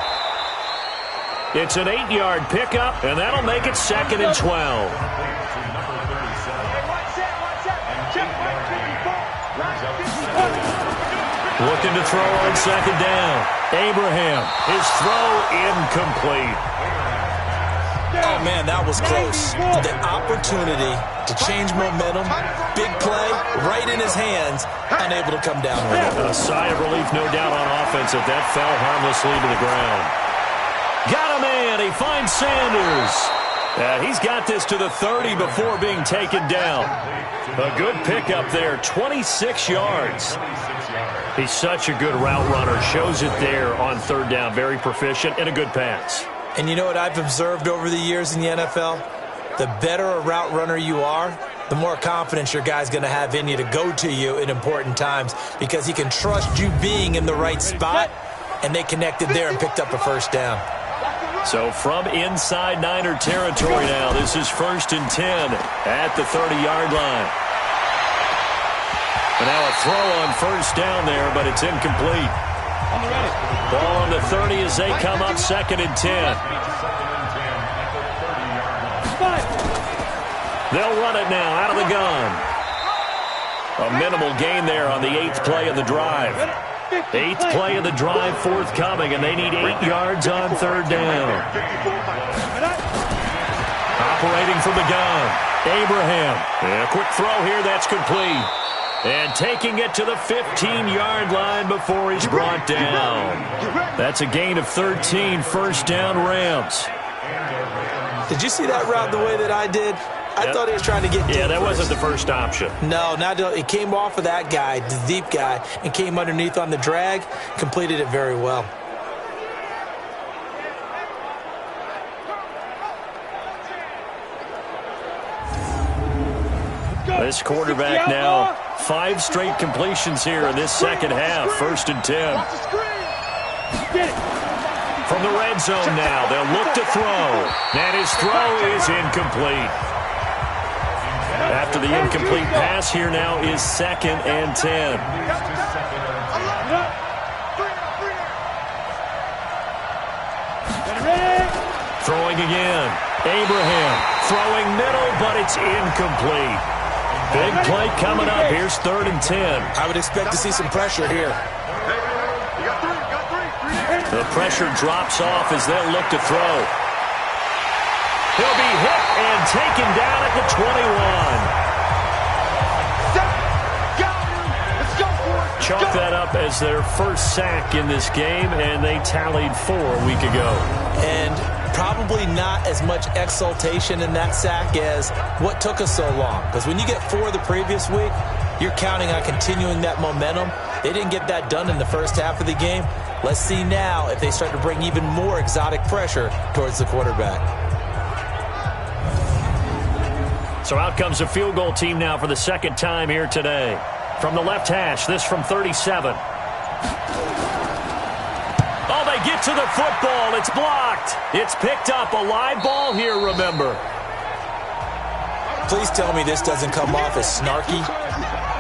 It's an 8-yard pickup, and that'll make it 2nd and 12. Looking to throw on 2nd down. Abraham, his throw incomplete. Oh, man, that was close. The opportunity to change momentum, big play, right in his hands, unable to come down with it. A sigh of relief, no doubt, on offense if that fell harmlessly to the ground. Got a man. He finds Sanders. He's got this to the 30 before being taken down. A good pickup there, 26 yards. He's such a good route runner. Shows it there on 3rd down. Very proficient and a good pass. And you know what I've observed over the years in the NFL? The better a route runner you are, the more confidence your guy's going to have in you to go to you in important times because he can trust you being in the right spot, and they connected there and picked up a first down. So from inside Niner territory now, this is 1st and 10 at the 30-yard line. And now a throw on 1st down there, but it's incomplete. Ball on the 30 as they come up 2nd and 10. They'll run it now out of the gun. A minimal gain there on the 8th play of the drive. 8th play of the drive forthcoming, and they need 8 yards on 3rd down. Operating from the gun, Abraham. And a quick throw here, that's complete. And taking it to the 15-yard line before he's brought down. That's a gain of 13, 1st down Rams. Did you see that route the way that I did? I thought he was trying to get deep. Yeah, that wasn't the first option. No, it came off of that guy, the deep guy, and came underneath on the drag, completed it very well. This quarterback now, 5 straight completions here in this second half. 1st and 10. From the red zone now, they'll look to throw. And his throw is incomplete. After the incomplete pass, here now is 2nd and 10. Throwing again. Abraham throwing middle, but it's incomplete. Big play coming up. Here's 3rd and 10. I would expect to see some pressure here. The pressure drops off as they'll look to throw. He'll be hit and taken down at the 21. Chalk that up as their first sack in this game, and they tallied 4 a week ago. And probably not as much exultation in that sack as what took us so long. Because when you get 4 the previous week, you're counting on continuing that momentum. They didn't get that done in the first half of the game. Let's see now if they start to bring even more exotic pressure towards the quarterback. So out comes a field goal team now for the 2nd time here today. From the left hash, this from 37. they get to the football. It's blocked. It's picked up. A live ball here, remember. Please tell me this doesn't come off as snarky,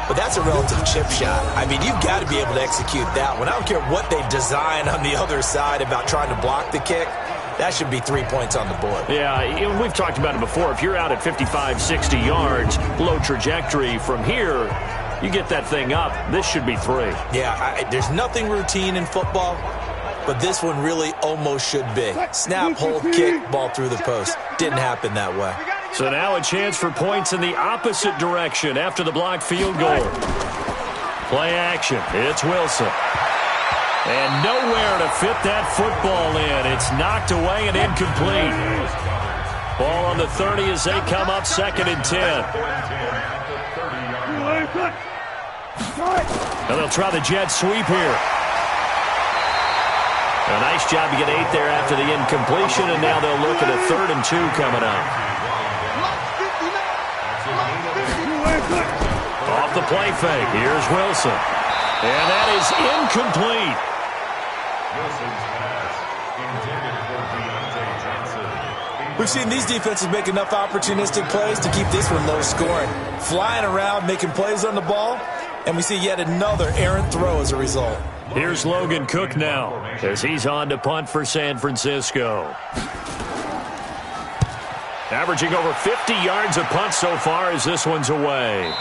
but that's a relative chip shot. I mean, you've got to be able to execute that one. I don't care what they design on the other side about trying to block the kick. That should be 3 points on the board. Yeah, we've talked about it before. If you're out at 55, 60 yards, low trajectory from here, you get that thing up. This should be 3. Yeah, there's nothing routine in football, but this one really almost should be. Snap, hold, kick, ball through the post. Didn't happen that way. So now a chance for points in the opposite direction after the blocked field goal. Play action. It's Wilson. And nowhere to fit that football in. It's knocked away and incomplete. Ball on the 30 as they come up 2nd and 10. And they'll try the jet sweep here. A nice job to get 8 there after the incompletion, and now they'll look at a 3rd and 2 coming up. Off the play fake, here's Wilson. And that is incomplete. We've seen these defenses make enough opportunistic plays to keep this one low scoring. Flying around, making plays on the ball, and we see yet another errant throw as a result. Here's Logan Cook now as he's on to punt for San Francisco. Averaging over 50 yards a punt so far as this one's away.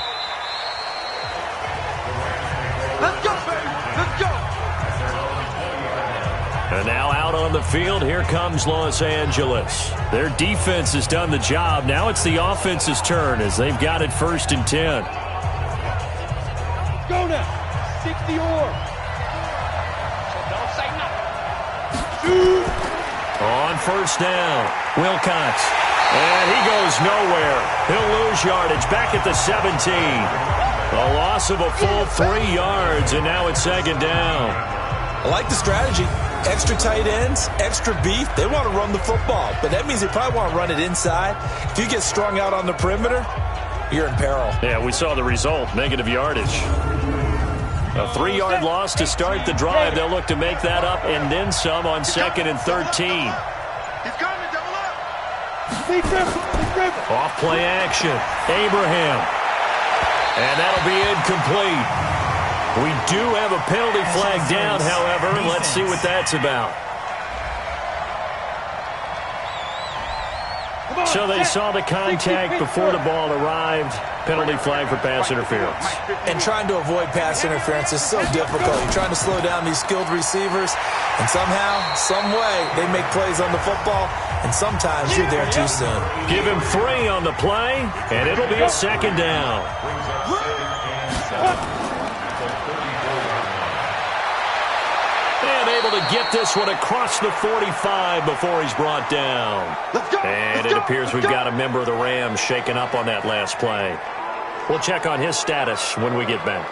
Let's go! Let's go! And now out on the field, here comes Los Angeles. Their defense has done the job. Now it's the offense's turn as they've got it 1st and 10. Go now! 60 or. Don't say nothing. On 1st down, Wilcox. And he goes nowhere. He'll lose yardage back at the 17. A loss of a full 3 yards, and now it's 2nd down. I like the strategy. Extra tight ends, extra beef. They want to run the football, but that means they probably want to run it inside. If you get strung out on the perimeter, you're in peril. Yeah, we saw the result, negative yardage. A 3-yard loss to start the drive. They'll look to make that up and then some on 2nd and 13. Off play action. Abraham. And that'll be incomplete. We do have a penalty flag down, however. Let's see what that's about. So they saw the contact before the ball arrived. Penalty flag for pass interference. And trying to avoid pass interference is so difficult. You're trying to slow down these skilled receivers, and somehow, some way, they make plays on the football, and sometimes you're there too soon. Give him 3 on the play, and it'll be a 2nd down. And able to get this one across the 45 before he's brought down. And it appears we've got a member of the Rams shaken up on that last play. We'll check on his status when we get back.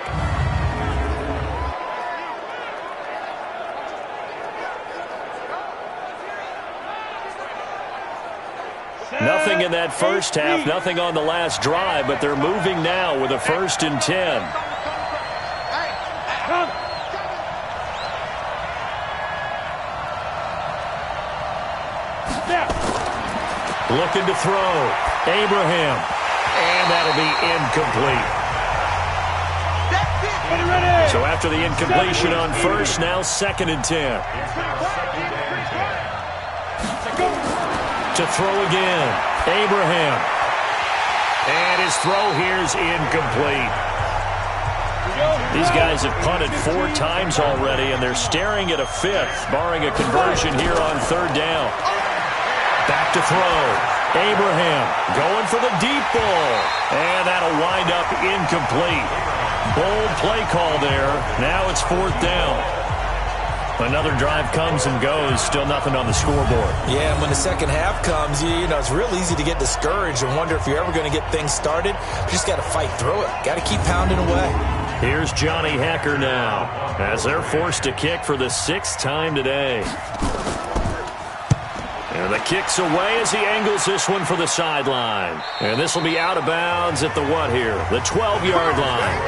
Nothing in that first half, nothing on the last drive, but they're moving now with a 1st and 10. Looking to throw. Abraham. And that'll be incomplete. So after the incompletion on 1st, now 2nd and 10. To throw again. Abraham. And his throw here is incomplete. These guys have punted 4 times already, and they're staring at a 5th, barring a conversion here on 3rd down. Back to throw. Abraham going for the deep ball. And that'll wind up incomplete. Bold play call there. Now it's 4th down. Another drive comes and goes. Still nothing on the scoreboard. Yeah, and when the second half comes, you know, it's real easy to get discouraged and wonder if you're ever going to get things started. You just got to fight through it. Got to keep pounding away. Here's Johnny Hecker now as they're forced to kick for the 6th time today. And the kick's away as he angles this one for the sideline. And this will be out of bounds at the what here? The 12-yard line.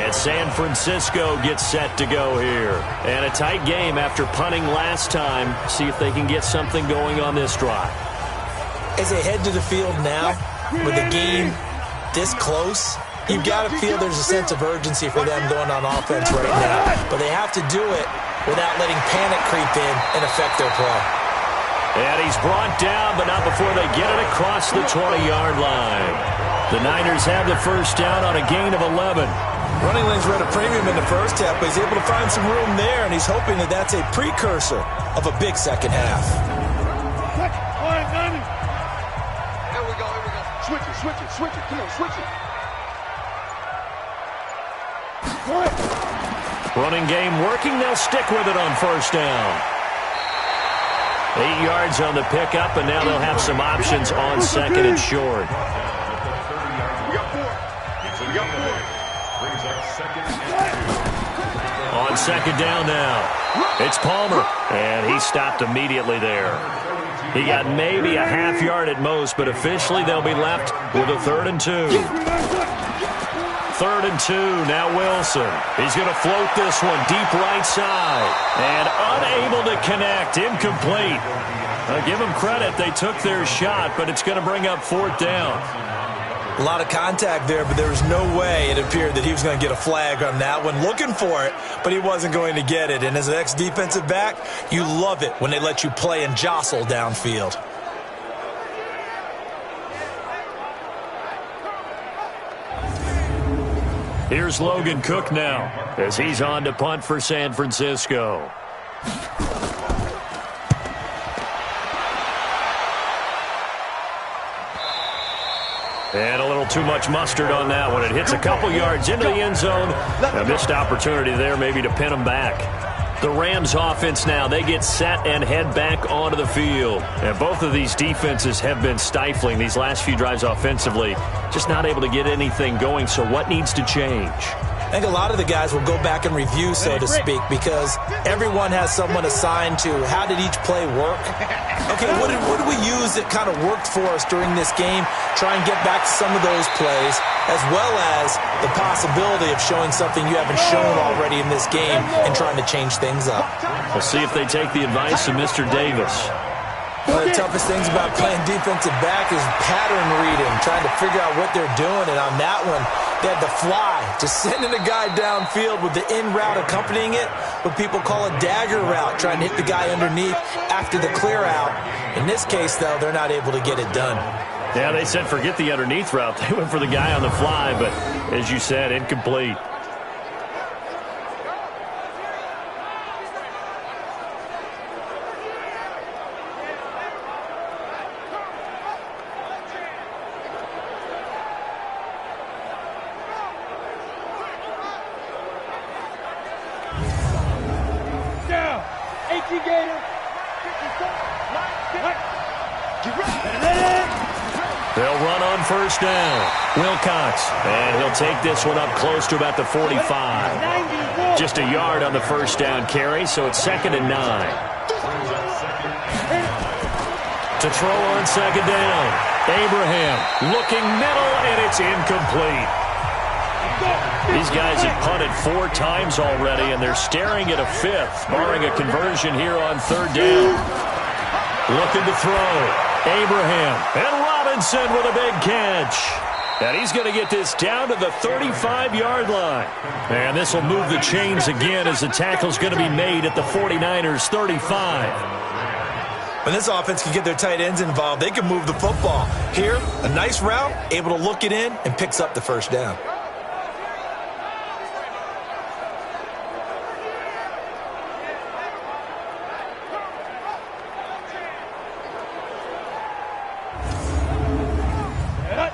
And San Francisco gets set to go here. And a tight game after punting last time. See if they can get something going on this drive. As they head to the field now, with the game this close, you've got to feel there's a sense of urgency for them going on offense right now. But they have to do it without letting panic creep in and affect their play. And he's brought down, but not before they get it across the 20-yard line. The Niners have the first down on a gain of 11. Running lanes were at a premium in the first half, but he's able to find some room there, and he's hoping that that's a precursor of a big second half. Here we go. Switch it. Come on, switch it. Running game working. They'll stick with it on first down. 8 yards on the pickup, and now they'll have some options on second and short. On second down now, it's Palmer, and he stopped immediately there. He got maybe a half yard at most, but officially they'll be left with a 3rd and 2. 3rd and 2, now Wilson. He's going to float this one deep right side, and unable to connect, incomplete. Give them credit, they took their shot, but it's going to bring up 4th down. A lot of contact there, but there was no way it appeared that he was going to get a flag on that one. Looking for it, but he wasn't going to get it. And as an ex-defensive back, you love it when they let you play and jostle downfield. Here's Logan Cook now as he's on to punt for San Francisco. And a little too much mustard on that one. It hits a couple yards into the end zone. A missed opportunity there maybe to pin them back. The Rams offense now, they get set and head back onto the field. And both of these defenses have been stifling these last few drives offensively. Just not able to get anything going. So what needs to change? I think a lot of the guys will go back and review, so to speak, because everyone has someone assigned to how did each play work. Okay, what did we use that kind of worked for us during this game? Try and get back to some of those plays, as well as the possibility of showing something you haven't shown already in this game and trying to change things up. We'll see if they take the advice of Mr. Davis. One of the toughest things about playing defensive back is pattern reading, trying to figure out what they're doing. And on that one, they had the fly, just sending a guy downfield with the in route accompanying it, what people call a dagger route, trying to hit the guy underneath after the clear out. In this case, though, they're not able to get it done. Yeah, they said forget the underneath route. They went for the guy on the fly, but as you said, incomplete. They'll run on first down. Wilcox, and he'll take this one up close to about the 45. Just a yard on the first down carry, so it's 2nd and 9. To throw on second down. Abraham looking middle, and it's incomplete. These guys have punted 4 times already, and they're staring at a 5th, barring a conversion here on 3rd down. Looking to throw. Abraham and Robinson with a big catch. And he's going to get this down to the 35-yard line. And this will move the chains again as the tackle's going to be made at the 49ers' 35. When this offense can get their tight ends involved, they can move the football. Here, a nice route, able to look it in, and picks up the first down.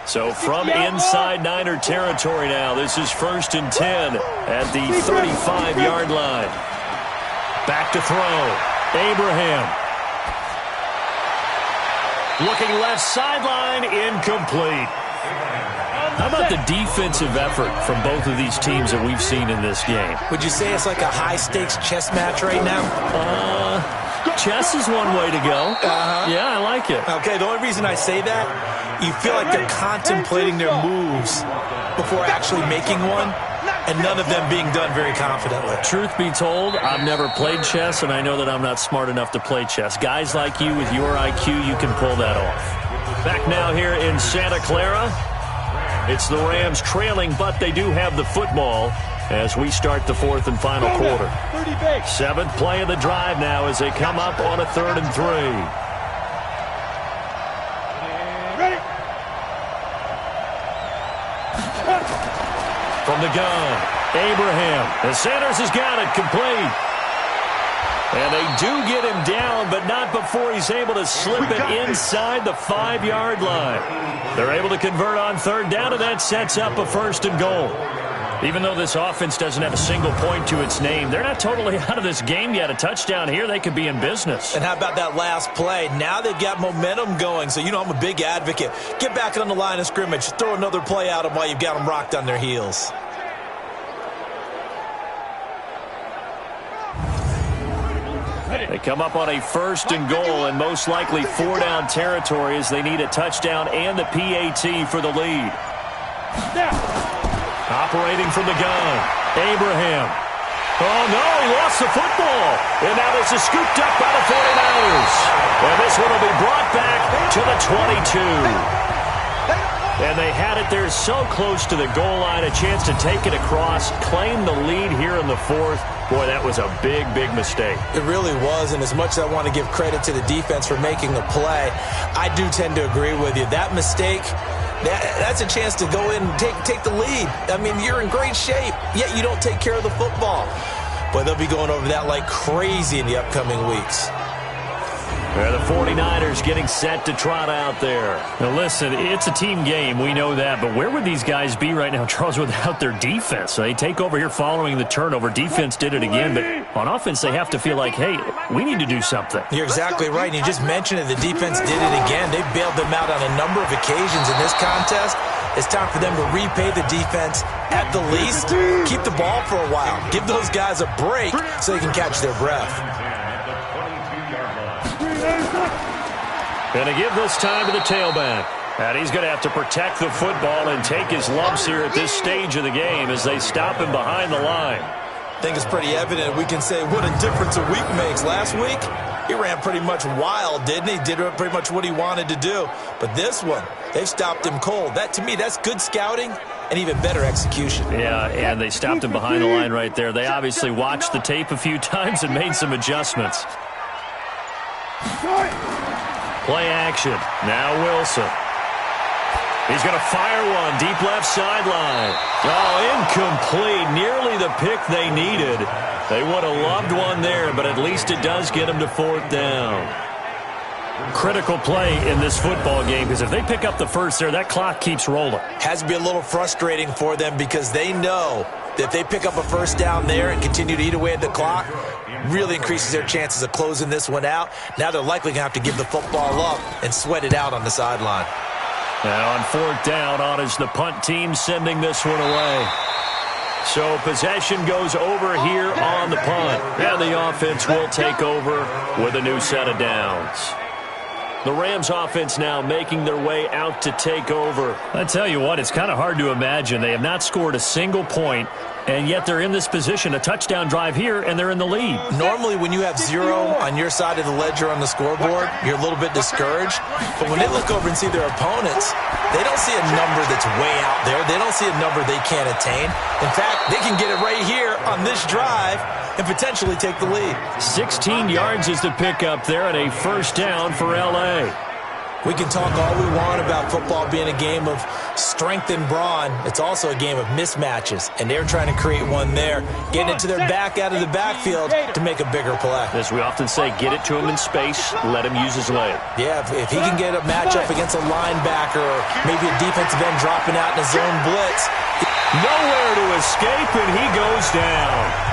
So from inside Niner territory now, this is 1st and 10 at the 35-yard line. Back to throw. Abraham. Looking left sideline, incomplete. How about the defensive effort from both of these teams that we've seen in this game? Would you say it's like a high-stakes chess match right now? Chess is one way to go. Yeah, I like it. Okay, the only reason I say that, you feel like they're contemplating their moves before actually making one. and none of them being done very confidently. Truth be told, I've never played chess, and I know that I'm not smart enough to play chess. Guys like you with your IQ, you can pull that off. Back now here in Santa Clara. It's the Rams trailing, but they do have the football as we start the fourth and final quarter. Seventh play of the drive now as they come up on a 3rd and 3. From the gun, Abraham. And Sanders has got it complete. And they do get him down, but not before he's able to slip it inside the 5-yard line. They're able to convert on 3rd down, and that sets up a 1st and goal. Even though this offense doesn't have a single point to its name, they're not totally out of this game yet. A touchdown here, they could be in business. And how about that last play? Now they've got momentum going, so you know I'm a big advocate. Get back on the line of scrimmage. Throw another play at them while you've got them rocked on their heels. They come up on a 1st and goal and most likely 4-down territory as they need a touchdown and the PAT for the lead. Operating from the gun, Abraham. Oh, no, he lost the football. And now this is scooped up by the 49ers. And this one will be brought back to the 22. And they had it there so close to the goal line, a chance to take it across, claim the lead here in the 4th. Boy, that was a big, big mistake. It really was, and as much as I want to give credit to the defense for making the play, I do tend to agree with you. That mistake, that's a chance to go in and take the lead. I mean, you're in great shape, yet you don't take care of the football. But they'll be going over that like crazy in the upcoming weeks. The 49ers getting set to trot out there. Now, listen, it's a team game. We know that. But where would these guys be right now, Charles, without their defense? So they take over here following the turnover. Defense did it again. But on offense, they have to feel like, hey, we need to do something. You're exactly right. And you just mentioned it. The defense did it again. They bailed them out on a number of occasions in this contest. It's time for them to repay the defense at the least. Keep the ball for a while. Give those guys a break so they can catch their breath. Going to give this time to the tailback. And he's going to have to protect the football and take his lumps here at this stage of the game as they stop him behind the line. I think it's pretty evident. We can say what a difference a week makes. Last week, he ran pretty much wild, didn't he? Did pretty much what he wanted to do. But this one, they've stopped him cold. That, to me, that's good scouting and even better execution. Yeah, and they stopped him behind the line right there. They obviously watched the tape a few times and made some adjustments. Play action. Now Wilson. He's going to fire one deep left sideline. Oh, incomplete. Nearly the pick they needed. They would have loved one there, but at least it does get them to 4th down. Critical play in this football game because if they pick up the first there, that clock keeps rolling. Has to be a little frustrating for them because they know that if they pick up a 1st down there and continue to eat away at the clock, really increases their chances of closing this one out. Now they're likely going to have to give the football up and sweat it out on the sideline. Now on 4th down, on is the punt team sending this one away. So possession goes over here on the punt. And the offense will take over with a new set of downs. The Rams offense now making their way out to take over. I tell you what, it's kind of hard to imagine. They have not scored a single point, and yet they're in this position, a touchdown drive here, and they're in the lead. Normally when you have 0 on your side of the ledger on the scoreboard, you're a little bit discouraged. But when they look over and see their opponents, they don't see a number that's way out there. They don't see a number they can't attain. In fact, they can get it right here on this drive and potentially take the lead. 16 yards is the pickup there and a 1st down for L.A. We can talk all we want about football being a game of strength and brawn. It's also a game of mismatches, and they're trying to create one there, getting it to their back out of the backfield to make a bigger play. As we often say, get it to him in space, let him use his leg. Yeah, if he can get a matchup against a linebacker or maybe a defensive end dropping out in a zone blitz. Nowhere to escape, and he goes down.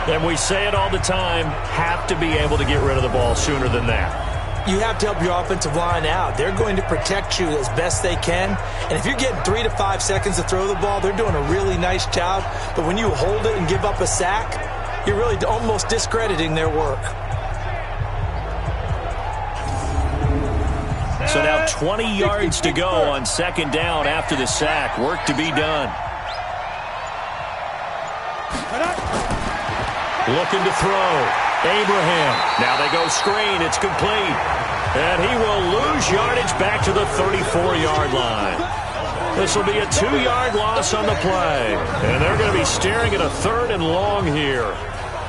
And we say it all the time, have to be able to get rid of the ball sooner than that. You have to help your offensive line out. They're going to protect you as best they can. And if you're getting 3 to 5 seconds to throw the ball, they're doing a really nice job. But when you hold it and give up a sack, you're really almost discrediting their work. So now 20 yards to go on second down after the sack. Work to be done. Looking to throw. Abraham. Now they go screen. It's complete. And he will lose yardage back to the 34-yard line. This will be a 2-yard loss on the play. And they're going to be staring at a 3rd and long here.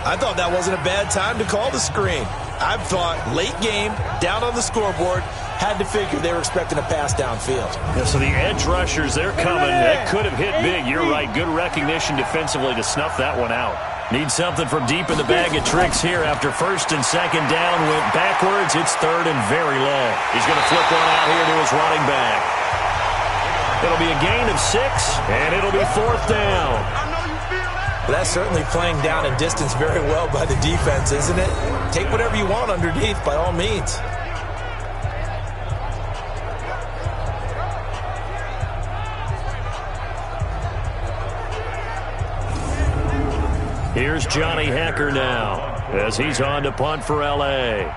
I thought that wasn't a bad time to call the screen. I thought late game, down on the scoreboard, had to figure they were expecting a pass downfield. Yeah, so the edge rushers, they're coming. That could have hit big. You're right. Good recognition defensively to snuff that one out. Need something from deep in the bag of tricks here after 1st and 2nd down. Went backwards. It's 3rd and very long. He's going to flip one out here to his running back. It'll be a gain of 6, and it'll be 4th down. That's certainly playing down in distance very well by the defense, isn't it? Take whatever you want underneath, by all means. Here's Johnny Hekker now as he's on to punt for L.A.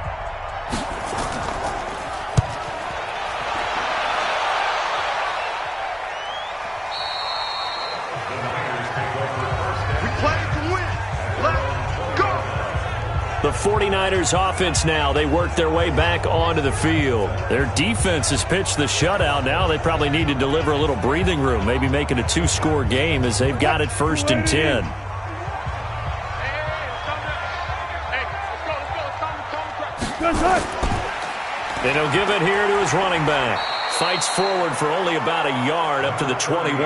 The 49ers offense now, they work their way back onto the field. Their defense has pitched the shutout. Now they probably need to deliver a little breathing room, maybe make it a 2-score game as they've got it 1st and 10. And he'll give it here to his running back. Fights forward for only about a yard up to the 21.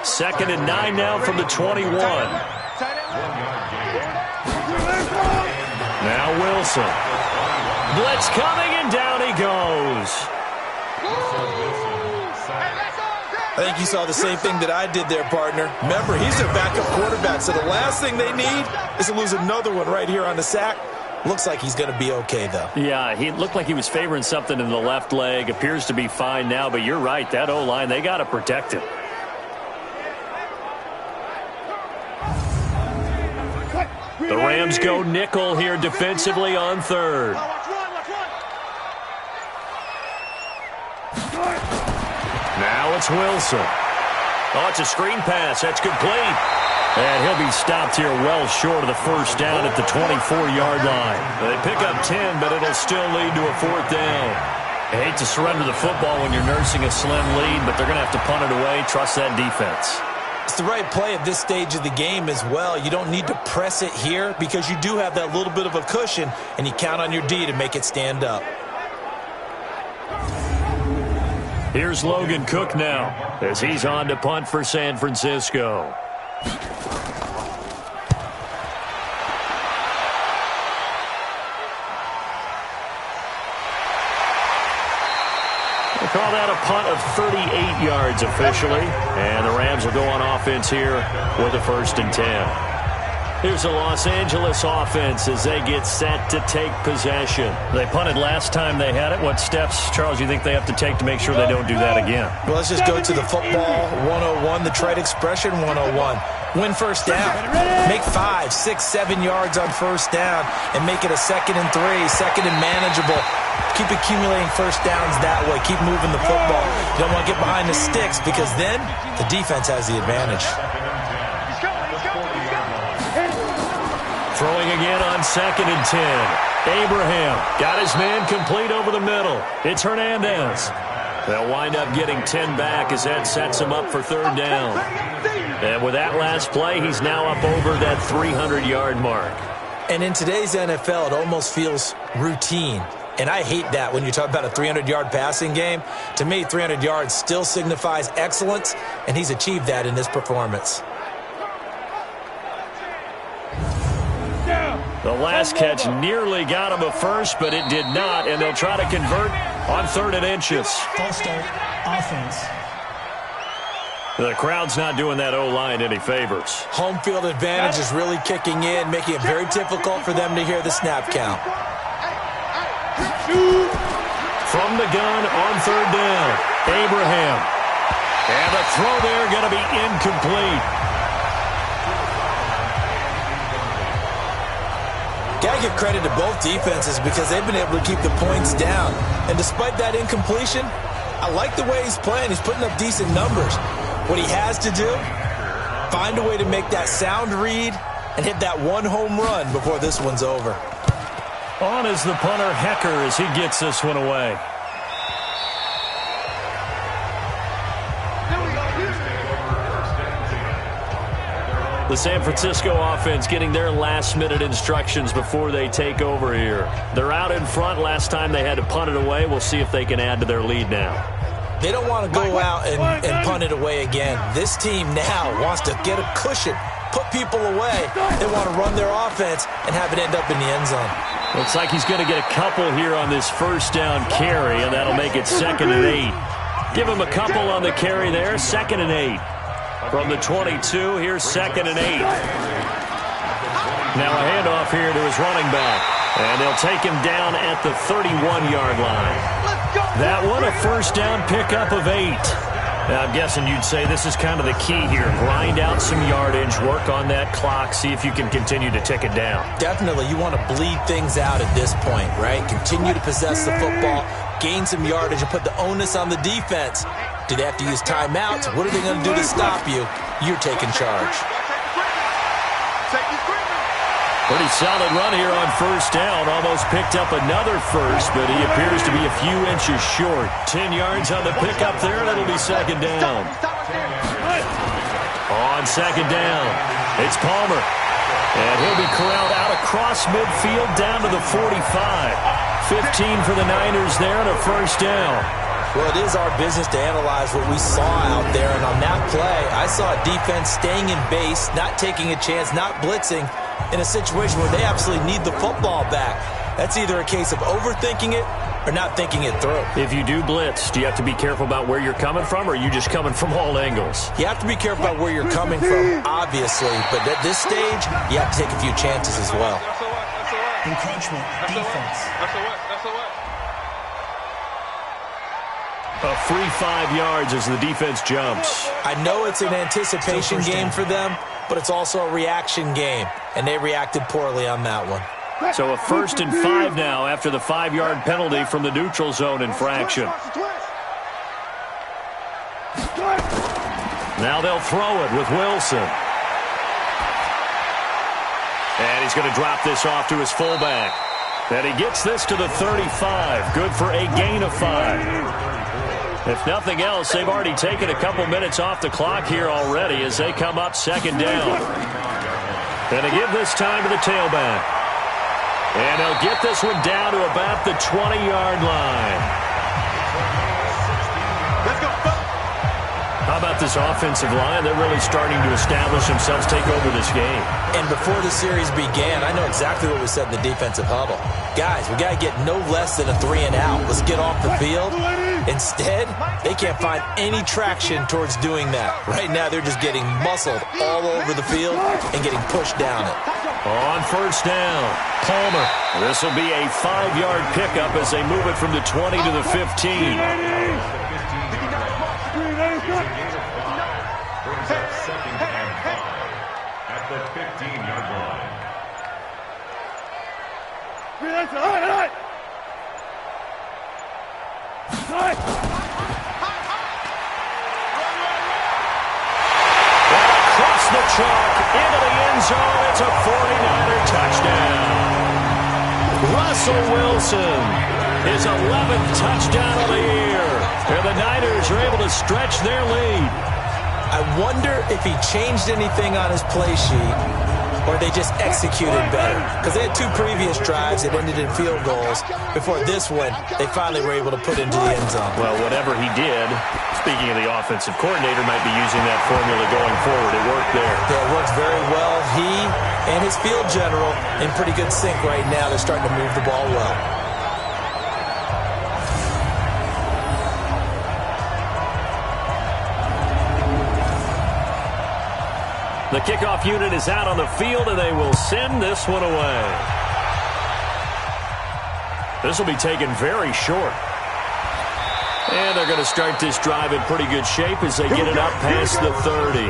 2nd and 9 now from the 21. Now Wilson. Blitz coming, and down he goes. I think you saw the same thing that I did there, partner. Remember, he's their backup quarterback, so the last thing they need is to lose another one right here on the sack. Looks like he's going to be okay, though. Yeah, he looked like he was favoring something in the left leg. Appears to be fine now, but you're right. That O-line, they got to protect him. The Rams go nickel here defensively on 3rd. Now it's Wilson. Oh, it's a screen pass. That's complete. And he'll be stopped here well short of the 1st down at the 24-yard line. They pick up 10, but it'll still lead to a 4th down. I hate to surrender the football when you're nursing a slim lead, but they're going to have to punt it away. Trust that defense. It's the right play at this stage of the game as well. You don't need to press it here because you do have that little bit of a cushion, and you count on your D to make it stand up. Here's Logan Cook now as he's on to punt for San Francisco. They call that a punt of 38 yards officially, and the Rams will go on offense here with a 1st and 10. Here's the Los Angeles offense as they get set to take possession. They punted last time they had it. What steps, Charles, you think they have to take to make sure they don't do that again? Well, let's just go to the football 101, the trite expression 101. Win 1st down. Make 5, 6, 7 yards on 1st down and make it a 2nd and 3, 2nd and manageable. Keep accumulating 1st downs that way. Keep moving the football. You don't want to get behind the sticks because then the defense has the advantage. Throwing again on 2nd and 10. Abraham got his man complete over the middle. It's Hernandez. They'll wind up getting 10 back as that sets him up for 3rd down. And with that last play, he's now up over that 300-yard mark. And in today's NFL, it almost feels routine. And I hate that when you talk about a 300-yard passing game. To me, 300 yards still signifies excellence, and he's achieved that in this performance. The last catch nearly got him a first, but it did not, and they'll try to convert on 3rd and inches. False start, offense. The crowd's not doing that O-line any favors. Home field advantage is really kicking in, making it very difficult for them to hear the snap count. From the gun on 3rd down, Abraham. And the throw there going to be incomplete. Got to give credit to both defenses because they've been able to keep the points down. And despite that incompletion, I like the way he's playing. He's putting up decent numbers. What he has to do, find a way to make that sound read and hit that one home run before this one's over. On is the punter, Hecker, as he gets this one away. The San Francisco offense getting their last-minute instructions before they take over here. They're out in front. Last time they had to punt it away. We'll see if they can add to their lead now. They don't want to go out and punt it away again. This team now wants to get a cushion, put people away. They want to run their offense and have it end up in the end zone. Looks like he's going to get a couple here on this first down carry, and that'll make it 2nd and 8. Give him a couple on the carry there, 2nd and 8. From the 22, here's 2nd and 8. Now a handoff here to his running back. And they'll take him down at the 31-yard line. That one, a first down pickup of 8. Now, I'm guessing you'd say this is kind of the key here. Grind out some yardage, work on that clock, see if you can continue to tick it down. Definitely, you want to bleed things out at this point, right? Continue to possess the football, gain some yardage, and put the onus on the defense. Do they have to use timeouts? What are they going to do to stop you? You're taking charge. Pretty solid run here on first down. Almost picked up another first, but he appears to be a few inches short. 10 yards on the pickup there, and it'll be 2nd down. On 2nd down, it's Palmer. And he'll be corralled out across midfield down to the 45. 15 for the Niners there and a first down. Well, it is our business to analyze what we saw out there, and on that play, I saw a defense staying in base, not taking a chance, not blitzing, in a situation where they absolutely need the football back. That's either a case of overthinking it or not thinking it through. If you do blitz, do you have to be careful about where you're coming from, or are you just coming from all angles? You have to be careful about where you're coming from, obviously, but at this stage, you have to take a few chances as well. Encroachment, defense. A free 5 yards as the defense jumps. I know it's an anticipation game for them, but it's also a reaction game, and they reacted poorly on that one. So a 1st and 5 now after the 5-yard penalty from the neutral zone infraction. Now they'll throw it with Wilson. And he's going to drop this off to his fullback. And he gets this to the 35. Good for a gain of 5. If nothing else, they've already taken a couple minutes off the clock here already as they come up 2nd down. And they give this time to the tailback. And they'll get this one down to about the 20-yard line. Let's go. How about this offensive line? They're really starting to establish themselves, take over this game. And before the series began, I know exactly what we said in the defensive huddle. Guys, we got to get no less than a 3 and out. Let's get off the field. Instead, they can't find any traction towards doing that. Right now, they're just getting muscled all over the field and getting pushed down it. On first down, Palmer. This will be a 5-yard pickup as they move it from the 20 to the 15. At the 15-yard line. Across the chalk, into the end zone, it's a 49er touchdown. Russell Wilson, his 11th touchdown of the year. And the Niners are able to stretch their lead. I wonder if he changed anything on his play sheet or they just executed better. Because they had 2 previous drives that ended in field goals. Before this one, they finally were able to put into the end zone. Well, whatever he did, speaking of the offensive coordinator, might be using that formula going forward. It worked there. Yeah, it works very well. He and his field general in pretty good sync right now. They're starting to move the ball well. The kickoff unit is out on the field, and they will send this one away. This will be taken very short. And they're going to start this drive in pretty good shape as they get it up past the 30.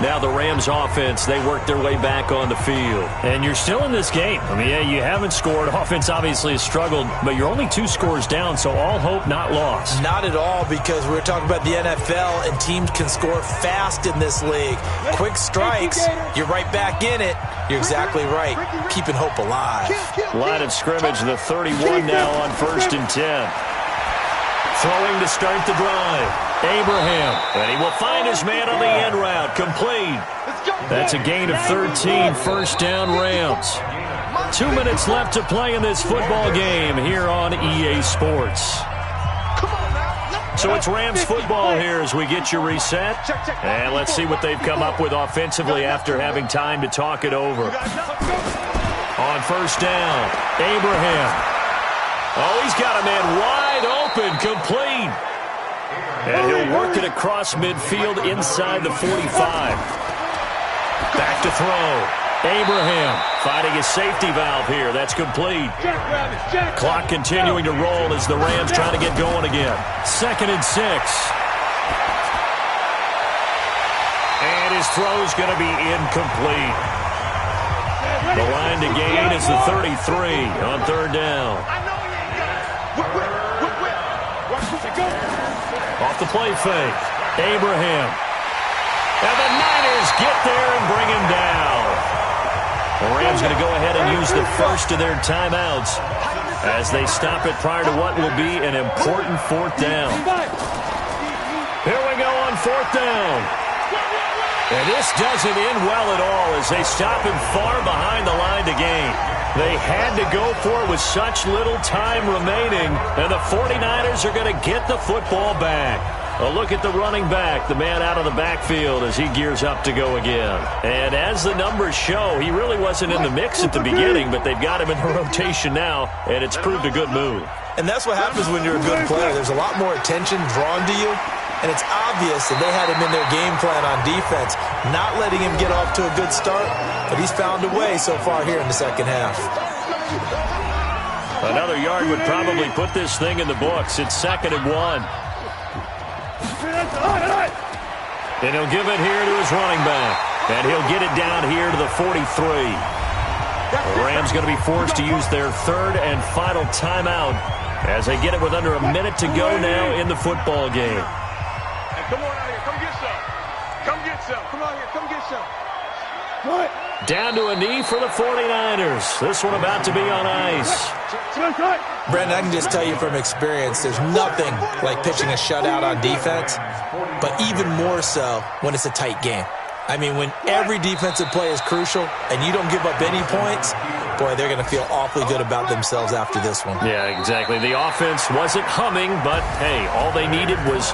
Now the Rams offense, they work their way back on the field. And you're still in this game. I mean, yeah, you haven't scored. Offense obviously has struggled, but you're only 2 scores down, so all hope not lost. Not at all, because we're talking about the NFL, and teams can score fast in this league. Quick strikes, you're right back in it. You're exactly right. Keeping hope alive. Line of scrimmage, the 31 now on 1st and 10. Throwing to start the drive. Abraham, and he will find his man on the end route. Complete. That's a gain of 13, first down Rams. 2 minutes left to play in this football game here on EA Sports. So it's Rams football here as we get you reset. And let's see what they've come up with offensively after having time to talk it over. On 1st down, Abraham. Oh, he's got a man wide open, complete. And he'll work it across midfield inside the 45. Back to throw. Abraham finding a safety valve here. That's complete. Clock continuing to roll as the Rams try to get going again. 2nd and 6. And his throw's going to be incomplete. The line to gain is the 33 on 3rd down. Off the play fake. Abraham. And the Niners get there and bring him down. The Rams going to go ahead and use the first of their timeouts as they stop it prior to what will be an important 4th down. Here we go on 4th down. And this doesn't end well at all as they stop him far behind the line to gain. They had to go for it with such little time remaining, and the 49ers are going to get the football back. A look at the running back, the man out of the backfield as he gears up to go again. And as the numbers show, he really wasn't in the mix at the beginning, but they've got him in the rotation now, and it's proved a good move. And that's what happens when you're a good player. There's a lot more attention drawn to you, and it's obvious that they had him in their game plan on defense, not letting him get off to a good start, but he's found a way so far here in the 2nd half. Another yard would probably put this thing in the books. It's 2nd and 1. And he'll give it here to his running back. And he'll get it down here to the 43. The Rams going to be forced to use their 3rd and final timeout as they get it with under a minute to go now in the football game. Hey, come on out here. Come get some. Come get some. Come on here. Come get some. What? Down to a knee for the 49ers. This one about to be on ice. Brandon, I can just tell you from experience, there's nothing like pitching a shutout on defense, but even more so when it's a tight game. I mean, when every defensive play is crucial and you don't give up any points, boy, they're going to feel awfully good about themselves after this one. Yeah, exactly. The offense wasn't humming, but, hey, all they needed was,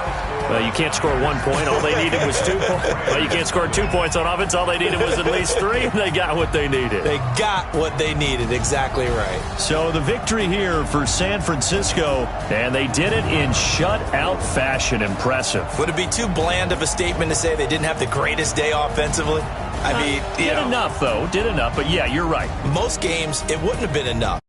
you can't score 1 point. All they needed was 2 points. Well, you can't score 2 points on offense. All they needed was at least 3, and they got what they needed. They got what they needed. Exactly right. So the victory here for San Francisco, and they did it in shutout fashion. Impressive. Would it be too bland of a statement to say they didn't have the greatest day offensively? I mean, did enough, though. Did enough, but yeah, you're right. Most games, it wouldn't have been enough.